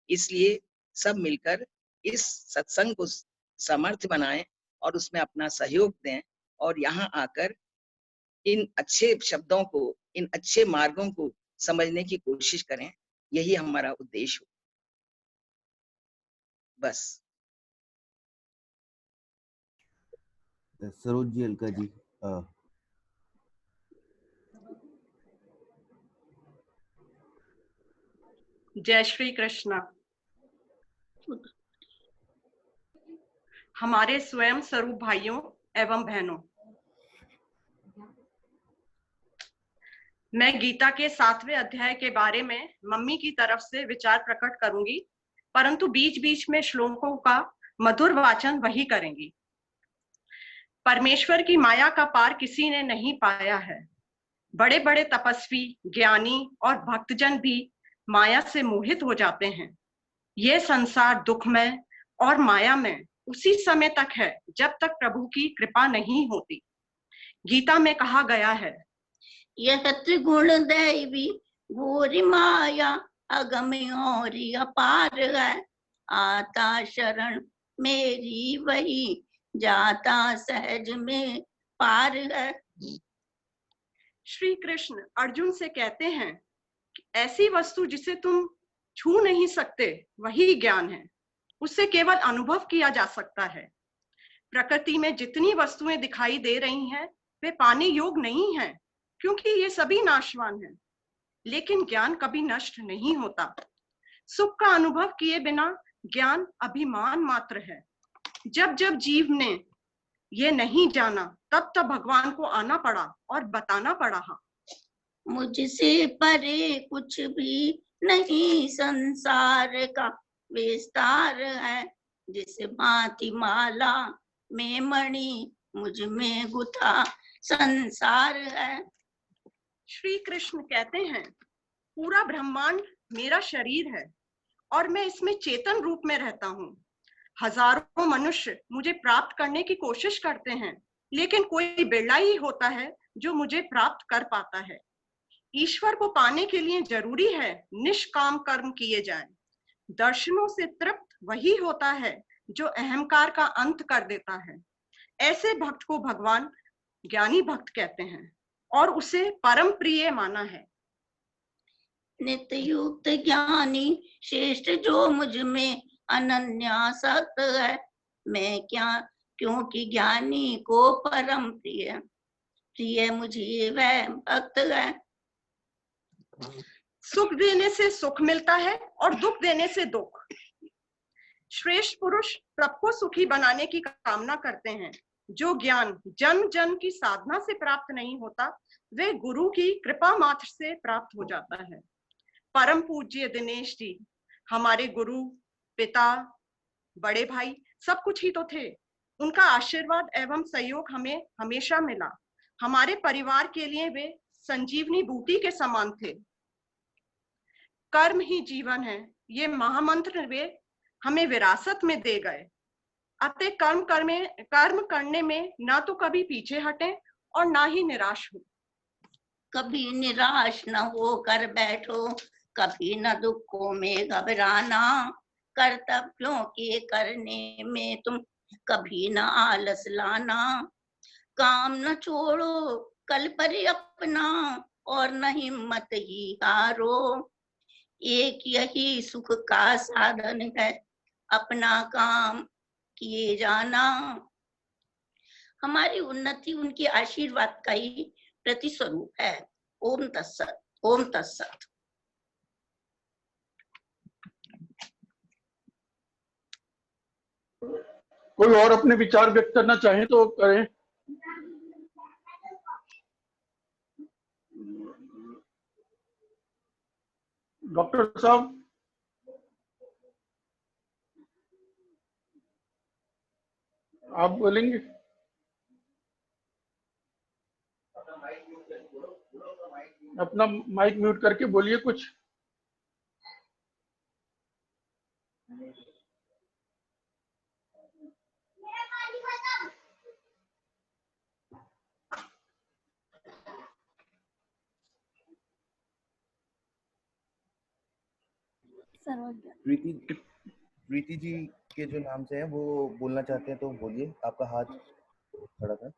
इसलिए सब मिलकर इस सत्संग को समर्थ बनाएं और उसमें अपना सहयोग दें और यहाँ आकर इन अच्छे शब्दों को, इन अच्छे मार्गों को समझने की कोशिश करें। यही हमारा उद्देश्य हो। बस। सरोज जी, अलका जी, जय श्री कृष्णा। हमारे स्वयं स्वरूप भाइयों एवं बहनों, मैं गीता के 7वें अध्याय के बारे में मम्मी की तरफ से विचार प्रकट करूंगी, परंतु बीच बीच में श्लोकों का मधुर वाचन वही करेंगी। परमेश्वर की माया का पार किसी ने नहीं पाया है। बड़े बड़े तपस्वी, ज्ञानी और भक्तजन भी माया से मोहित हो जाते हैं। यह संसार दुखमय और मायामय उसी समय तक है जब तक प्रभु की कृपा नहीं होती। गीता में कहा गया है, यह त्रिगुण दैवी घोरी माया अगम और अपार है, आता शरण मेरी वही जाता सहज में पार है। श्री कृष्ण अर्जुन से कहते हैं कि ऐसी वस्तु जिसे तुम छू नहीं सकते वही ज्ञान है, उससे केवल अनुभव किया जा सकता है। प्रकृति में जितनी वस्तुएं दिखाई दे रही हैं वे पाने योग्य नहीं हैं, क्योंकि ये सभी नाशवान हैं। लेकिन ज्ञान कभी नष्ट नहीं होता। सुख का अनुभव किए बिना ज्ञान अभिमान मात्र है। जब जब जीव ने ये नहीं जाना तब तब भगवान को आना पड़ा और बताना पड़ा। मुझसे परे कुछ भी नहीं संसार का विस्तार है, जिस भांति माला में मणि मुझ में गुथा संसार है। श्री कृष्ण कहते हैं, पूरा ब्रह्मांड मेरा शरीर है और मैं इसमें चेतन रूप में रहता हूँ। हजारों मनुष्य मुझे प्राप्त करने की कोशिश करते हैं, लेकिन कोई बिरला ही होता है जो मुझे प्राप्त कर पाता है। ईश्वर को पाने के लिए जरूरी है निष्काम कर्म किए जाएं। दर्शनों से तृप्त वही होता है जो अहंकार का अंत कर देता है। ऐसे भक्त को भगवान ज्ञानी भक्त कहते हैं और उसे परम प्रिय माना है। नित्य युक्त ज्ञानी श्रेष्ठ जो मुझ में अनन्यासक्त है, मैं क्या क्योंकि ज्ञानी को परम प्रिय प्रिय मुझे वह भक्त है। सुख देने से सुख मिलता है और दुख देने से दुख। श्रेष्ठ पुरुष सबको सुखी बनाने की कामना करते हैं। जो ज्ञान जन्म जन्म की साधना से प्राप्त नहीं होता वे गुरु की कृपा मात्र से प्राप्त हो जाता है। परम पूज्य दिनेश जी हमारे गुरु, पिता, बड़े भाई सब कुछ ही तो थे। उनका आशीर्वाद एवं सहयोग हमें हमेशा मिला। हमारे परिवार के लिए वे संजीवनी बूटी के समान थे। कर्म ही जीवन है, ये महामंत्र वे हमें विरासत में दे गए। अतः कर्म करने में ना तो कभी पीछे हटें और ना ही निराश हो। कभी निराश न हो कर बैठो, कभी न दुखों में घबराना, कर्तव्यों के करने में तुम कभी न आलस लाना। काम न छोड़ो कल पर अपना और न हिम्मत ही हारो, एक यही सुख का साधन है अपना काम किए जाना। हमारी उन्नति उनके आशीर्वाद का ही प्रतिस्वरूप है। ओम तत्सत। ओम तत्सत। कोई और अपने विचार व्यक्त करना चाहे तो करें। डॉक्टर साहब, आप बोलेंगे? अपना माइक म्यूट करके बोलिए कुछ। प्रीति जी के जो नाम से हैं वो बोलना चाहते हैं तो बोलिए। आपका हाथ खड़ा था।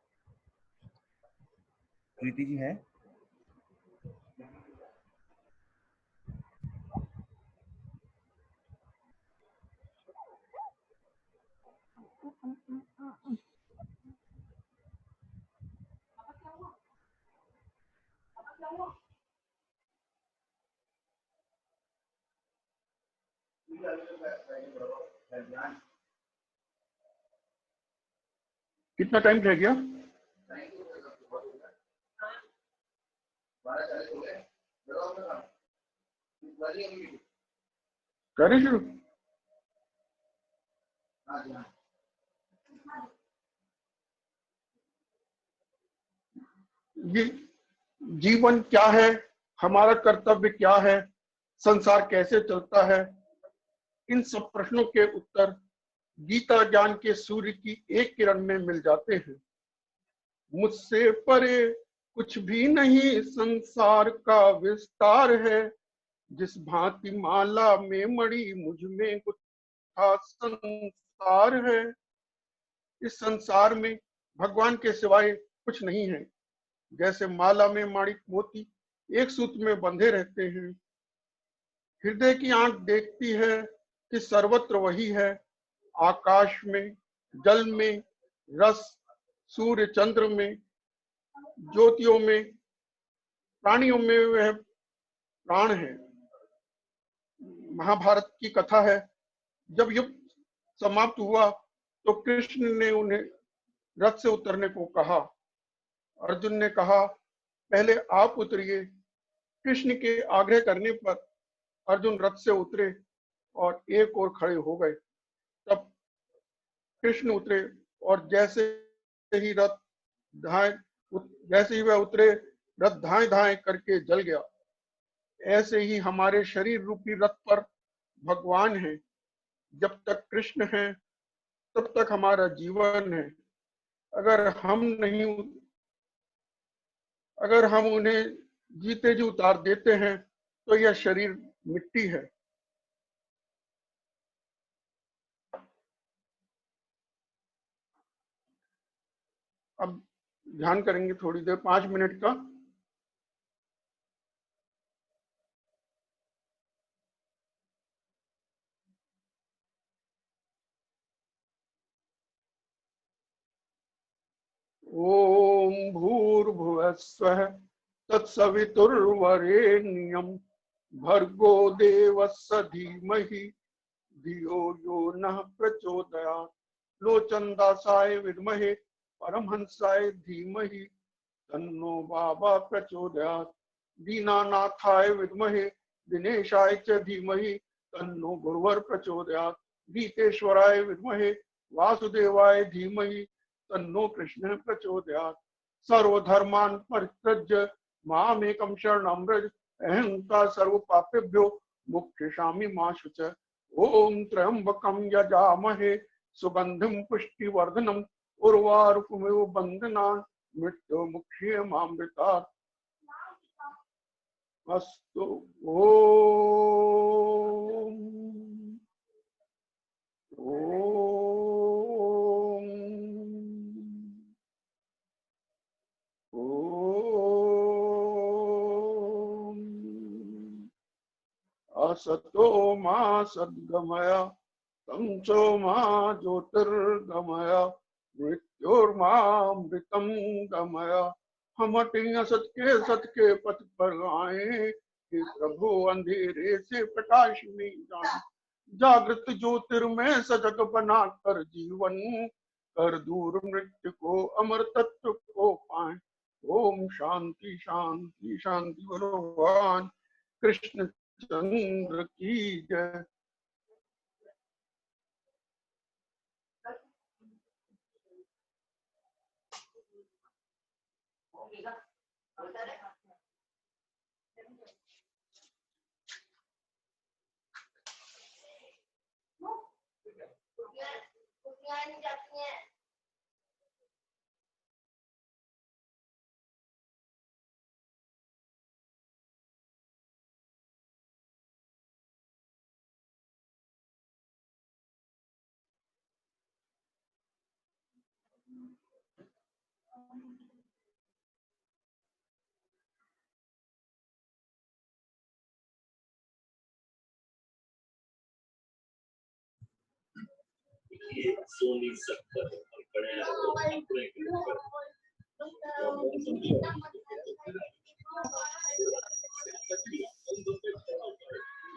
प्रीति जी हैं? कितना टाइम रह गया? करें शुरू? ये जीवन क्या है, हमारा कर्तव्य क्या है, संसार कैसे चलता है, इन सब प्रश्नों के उत्तर गीता ज्ञान के सूर्य की एक किरण में मिल जाते हैं। मुझसे परे कुछ भी नहीं संसार का विस्तार है, जिस भांति माला में मणि मुझ में गुथा संसार है। इस संसार में भगवान के सिवाय कुछ नहीं है। जैसे माला में माणिक मोती एक सूत्र में बंधे रहते हैं, हृदय की आंख देखती है कि सर्वत्र वही है, आकाश में, जल में, रस, सूर्य चंद्र में, ज्योतियों में, प्राणियों में वह प्राण है। महाभारत की कथा है, जब युद्ध समाप्त हुआ तो कृष्ण ने उन्हें रथ से उतरने को कहा। अर्जुन ने कहा पहले आप उतरिए। कृष्ण के आग्रह करने पर अर्जुन रथ से उतरे और एक ओर खड़े हो गए। तब कृष्ण उतरे और जैसे ही वह उतरे, रथ धाए धाए करके जल गया। ऐसे ही हमारे शरीर रूपी रथ पर भगवान है। जब तक कृष्ण है तब तक हमारा जीवन है। अगर हम उन्हें जीते जी उतार देते हैं तो यह शरीर मिट्टी है। अब ध्यान करेंगे थोड़ी देर, 5 मिनट का। ओम भूर्भुवस्सुः तत्सवितुर्वरेण्यं भर्गो देवस्य धीमहि धियो यो नः प्रचोदयात्। लोचनदासाय विद्महे परमहंसाय धीमहि तन्नो बाबा प्रचोदयात्। दीनानाथाय विद्महे दिनेशाय च धीमहि तन्नो गुरुवर प्रचोदयात्। गीतेश्वराय विद्महे वासुदेवाय धीमहि तन्नो कृष्ण प्रचोदयात्। सर्वधर्मान् परित्यज्य मामेकं शरणं व्रज अहंता सर्व पापेभ्यो मोक्षयिष्यामि मा शुचः। ओम त्र्यंबकं यजामहे सुगंधिं पुष्टिवर्धनम् उर्वारुकमिव बन्धनान् मृत्युमुक्षीयमामृतात्। अस्तु। ओम ओम ओम। असतो मा सद्गमय तमसो मा ज्योतिर्गमय मृत्योर्मामृतं गमय। हम हटें असत के पथ पर आए कि प्रभु अंधेरे से प्रकाश में जाए। जागृत ज्योतिर्मय सजग बना कर जीवन कर दूर मृत्यु को अमर तत्व को पाए। ओम शांति शांति शांति। भगवान कृष्ण चंद्र की जय।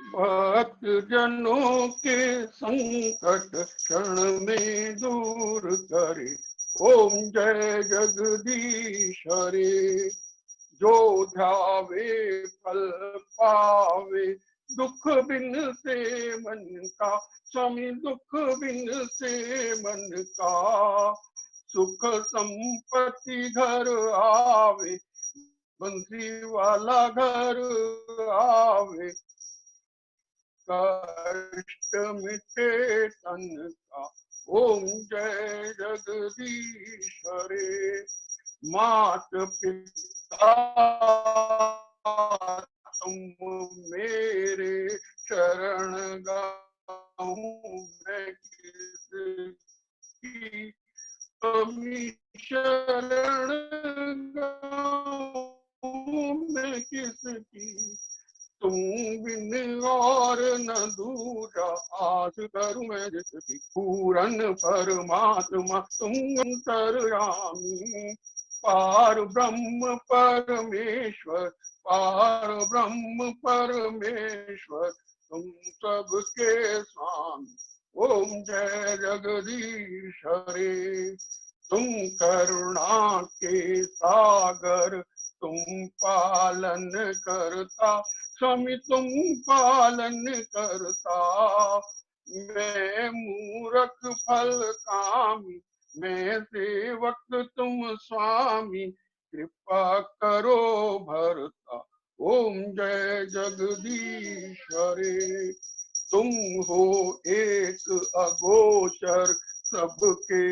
भक्त जनों के संकट क्षण में दूर करे। ओम जय जगदीश हरे। जो ध्यावे फल पावे दुख बिन से मन का। स्वामी दुख बिन से मन का सुख संपत्ति घर आवे। बंसी वाला घर आवे कष्ट मिटे तन का। ओम जय जगदीश हरे। मात पिता तुम मेरे शरण गाऊं मैं किसकी कमी शरण गाऊं मैं किसकी। तुम बिन और न दूजा आस करूं मैं जिसकी पूरन परमात्मा तुम अंतर्यामी पार ब्रह्म परमेश्वर पार ब्रह्म परमेश्वर तुम सबके स्वामी ओम जय जगदीश हरे। तुम करुणा के सागर तुम पालन करता स्वामी तुम पालन करता। मैं मूरख फल कामी मैं सेवक तुम स्वामी कृपा करो भरता ओम जय जगदीश हरे। तुम हो एक अगोचर सबके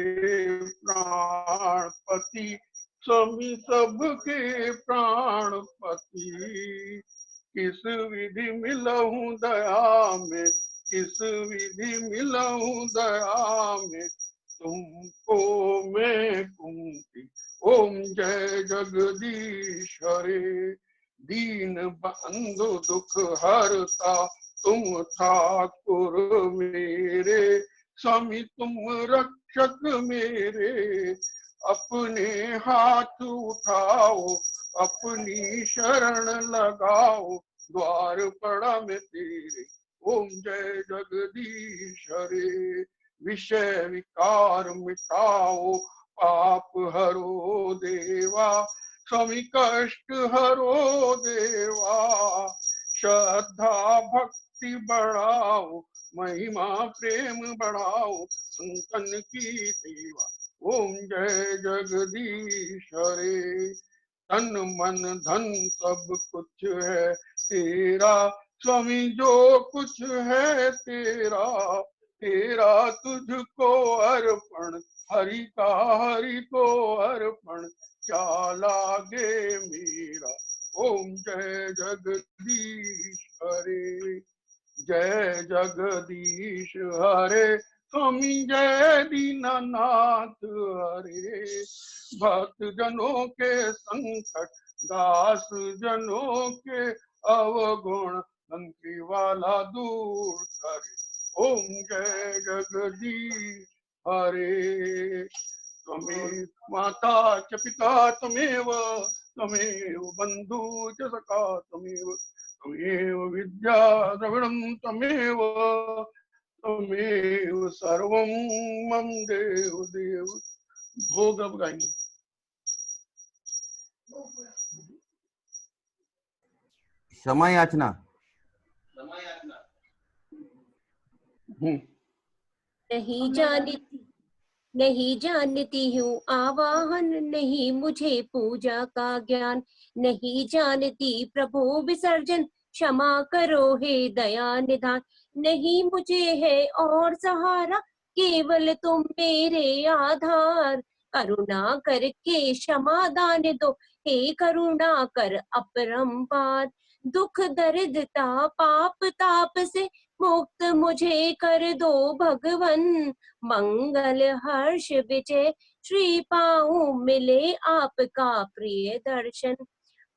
प्राणपति स्वामी सबके प्राणपति। किस विधि मिलऊं दया में किस विधि मिलऊं दया में तुमको मैं कुंती ओम जय जगदीश हरे। दीन बंधु दुख हरता तुम ठाकुर मेरे स्वामी तुम रक्षक मेरे। अपने हाथ उठाओ अपनी शरण लगाओ द्वार पड़ा मैं तेरे ओम जय जगदीश हरे। विषय विकार मिटाओ पाप हरो देवा स्वामी कष्ट हरो देवा। श्रद्धा भक्ति बढ़ाओ महिमा प्रेम बढ़ाओ संतन की सेवा ओम जय जगदीश हरे। तन मन धन सब कुछ है तेरा स्वामी जो कुछ है तेरा तेरा तुझको अर्पण हरि को अर्पण क्या लागे मेरा ओम जय जगदीश हरे। जय जगदीश हरे स्वामी जय दीनानाथ हरे। भक्त जनों के संकट दास जनों के अवगुण बंसी वाला दूर करे ओम जय जगदीश हरे। त्वमेव माता च पिता त्वमेव बंधु च सखा त्वमेव विद्या द्रविणं त्वमेव सर्वं मम देव देव। भोग अब गाएंगे। क्षमा याचना नहीं जानती हूँ आवाहन नहीं मुझे पूजा का ज्ञान। नहीं जानती प्रभु विसर्जन क्षमा करो हे दया निधान। नहीं मुझे है और सहारा केवल तुम मेरे आधार। करुणा करके क्षमा दान दो हे करुणा कर अपरंपार। दुख दर्द पाप ताप से मुक्त मुझे कर दो भगवन। मंगल हर्ष विजय श्री पाऊं मिले आपका प्रिय दर्शन।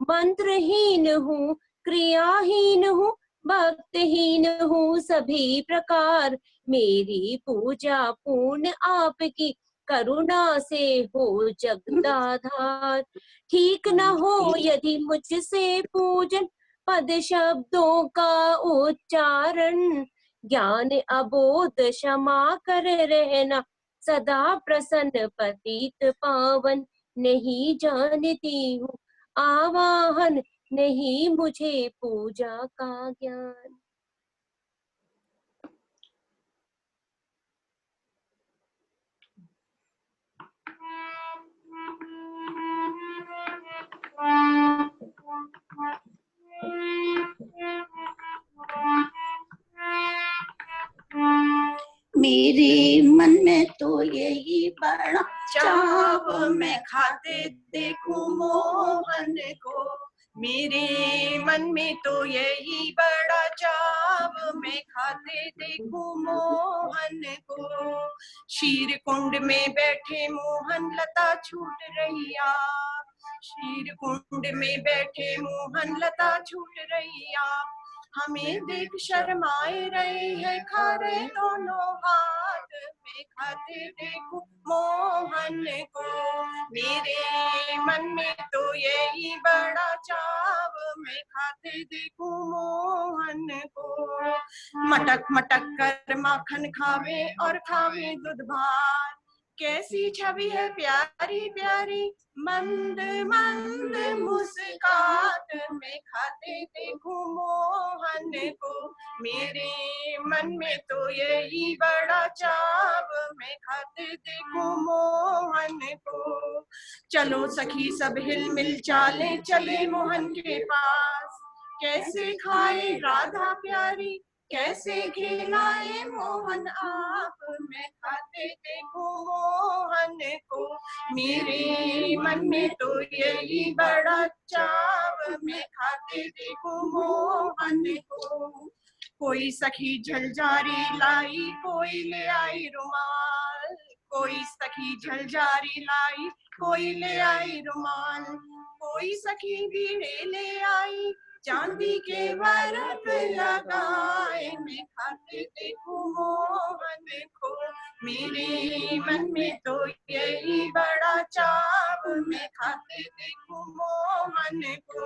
मंत्रहीन हूँ क्रियाहीन हूँ भक्तहीन हूँ सभी प्रकार। मेरी पूजा पूर्ण आपकी करुणा से हो जगदाधार। ठीक न हो यदि मुझसे पूजन पद शब्दों का उच्चारण। ज्ञान अबोध क्षमा कर रहना सदा प्रसन्न पतित पावन। नहीं जानती हूँ आवाहन नहीं मुझे पूजा का ज्ञान। मेरे मन में तो यही बड़ा चाव मैं खाते देखूं मोहन को। मेरे मन में तो यही बड़ा चाव मैं खाते देखूं मोहन को। शीर कुंड में बैठे मोहन लता छूट रहिया। शीर कुंड में बैठे मोहन लता छूट रहिया। हमें देख शर्माए रहे हैं, खा रहे दोनों हाथ में, खाते देखो मोहन को। मेरे मन में तो यही बड़ा चाव, मैं खाते देखूं मोहन को। मटक मटक कर माखन खावे और खावे दूध भात, कैसी छवि है प्यारी प्यारी, मंद मंद मुस्कात में, खाते देखूं मोहन को। मेरे मन में तो यही बड़ा चाव, मैं खाते देखूं मोहन को। चलो सखी सब हिल मिल चाले, चले मोहन के पास, कैसे खाए राधा प्यारी, कैसे खिलाए मोहन आप, मैं खाते देखूं मोहन को। मेरे मन में तो यही बड़ा चाव, मैं खाते देखूं मोहन को। कोई सखी झलझारी लाई, कोई ले आई रुमाल, कोई सखी झलझारी लाई, कोई ले आई रुमाल, कोई सखी बीड़े ले आई, चांदी के बरफ लगाए, मैं खाते देखूं मोहन को। मेरे मन में तो यही बड़ा चाव, मैं खाते देखूं मोहन को।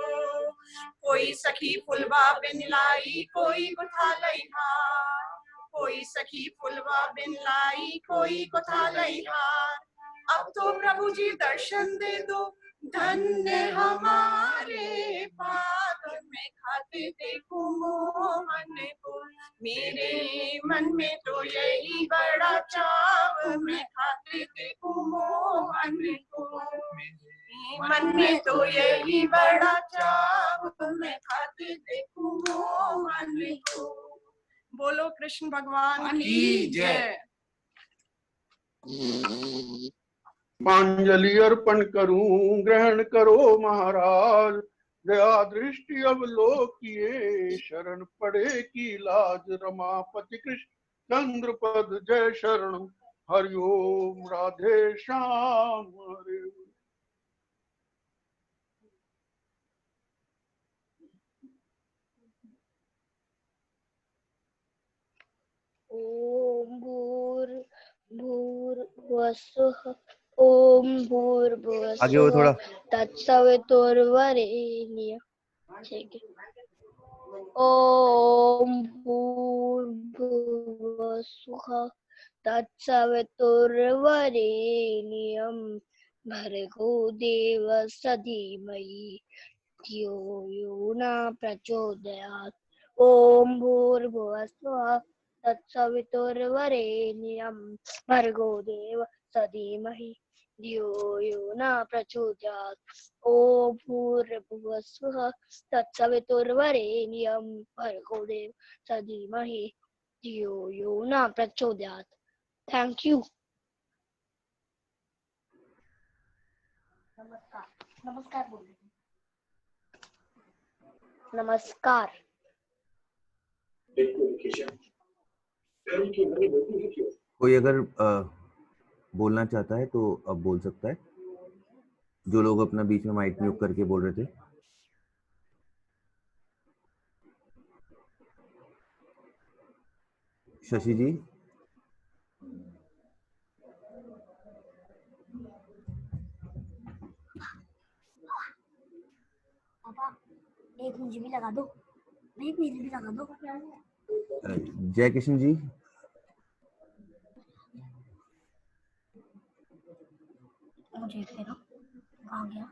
कोई सखी फुलवा बिन लाई, कोई गुथा लई हार, कोई सखी फुलवा बिन लाई, कोई गुथा लई हार। अब तो प्रभु जी दर्शन दे दो, धन्य हमारे पाद, मैं खाते देखूं मोहन को। मेरे मन में तो यही बड़ा चाव, मैं खाते देखूं मोहन को। मन में तो यही बड़ा चाव, मैं खाते देखूं मोहन को। बोलो कृष्ण भगवान की जय। पांजलि अर्पण करूं, ग्रहण करो महाराज, दया दृष्टि अवलोकिए, शरण पड़े की लाज, रमापति कृष्ण चंद्र पद जय शरणम, हरिओम राधे श्याम हरे। ओम भूर्भुवस्सुः, ओम भूर्भुवस्सुः, तत्सवितुर्वरेण्यं। ठीक है। ओम भूर्भुवस्सुः, तत्सवितुर्वरेण्यं, भर्गो देवस्य धीमहि, धियो यो न प्रचोदयात्। ओम भूर्भुवस्सुः, तत्सवितुर्वरेण्यं, भर्गो देवस्य धीमहि, धियो यो न प्रचोदयात्। ओम भूर्भुवस्सुः, तत्सवितुर्वरेण्यं, भर्गो देवस्य धीमहि, धियो यो न प्रचोदयात्। Thank you. नमस्कार। नमस्कार बोलिए। नमस्कार। कोई अगर बोलना चाहता है तो अब बोल सकता है, जो लोग अपना बीच में माइक म्यूट करके बोल रहे थे। शशि जी। पापा एक मुझे भी लगा दो, एक मुझे भी लगा दो। जय किशन जी। मुझे फेरो कहाँ गया?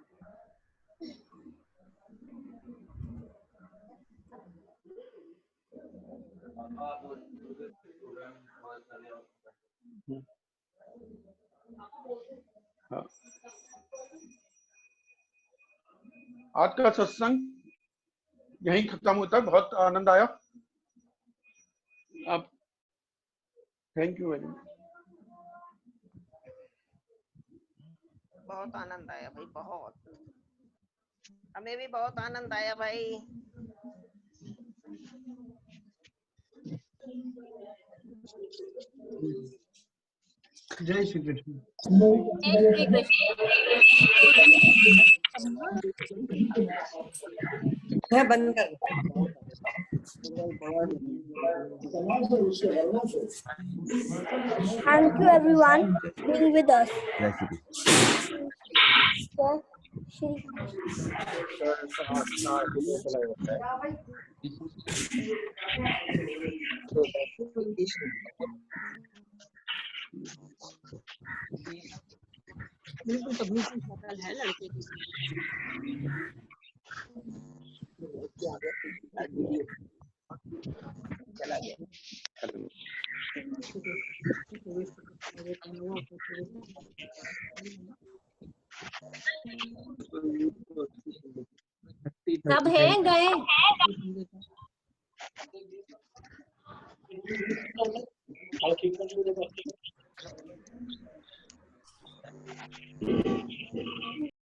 हाँ। आज का सत्संग यहीं खत्म होता है। बहुत आनंद आया। आप थैंक यू वेरी मच। बहुत आनंद आया भाई, बहुत। हमें भी बहुत आनंद आया भाई। जय श्री कृष्ण। जय श्री कृष्ण। बंद कर। Thank you everyone being with us. Recipe. बिल्कुल तकलीफ शक्ल है लड़के की। चला गया। सब हैं गए।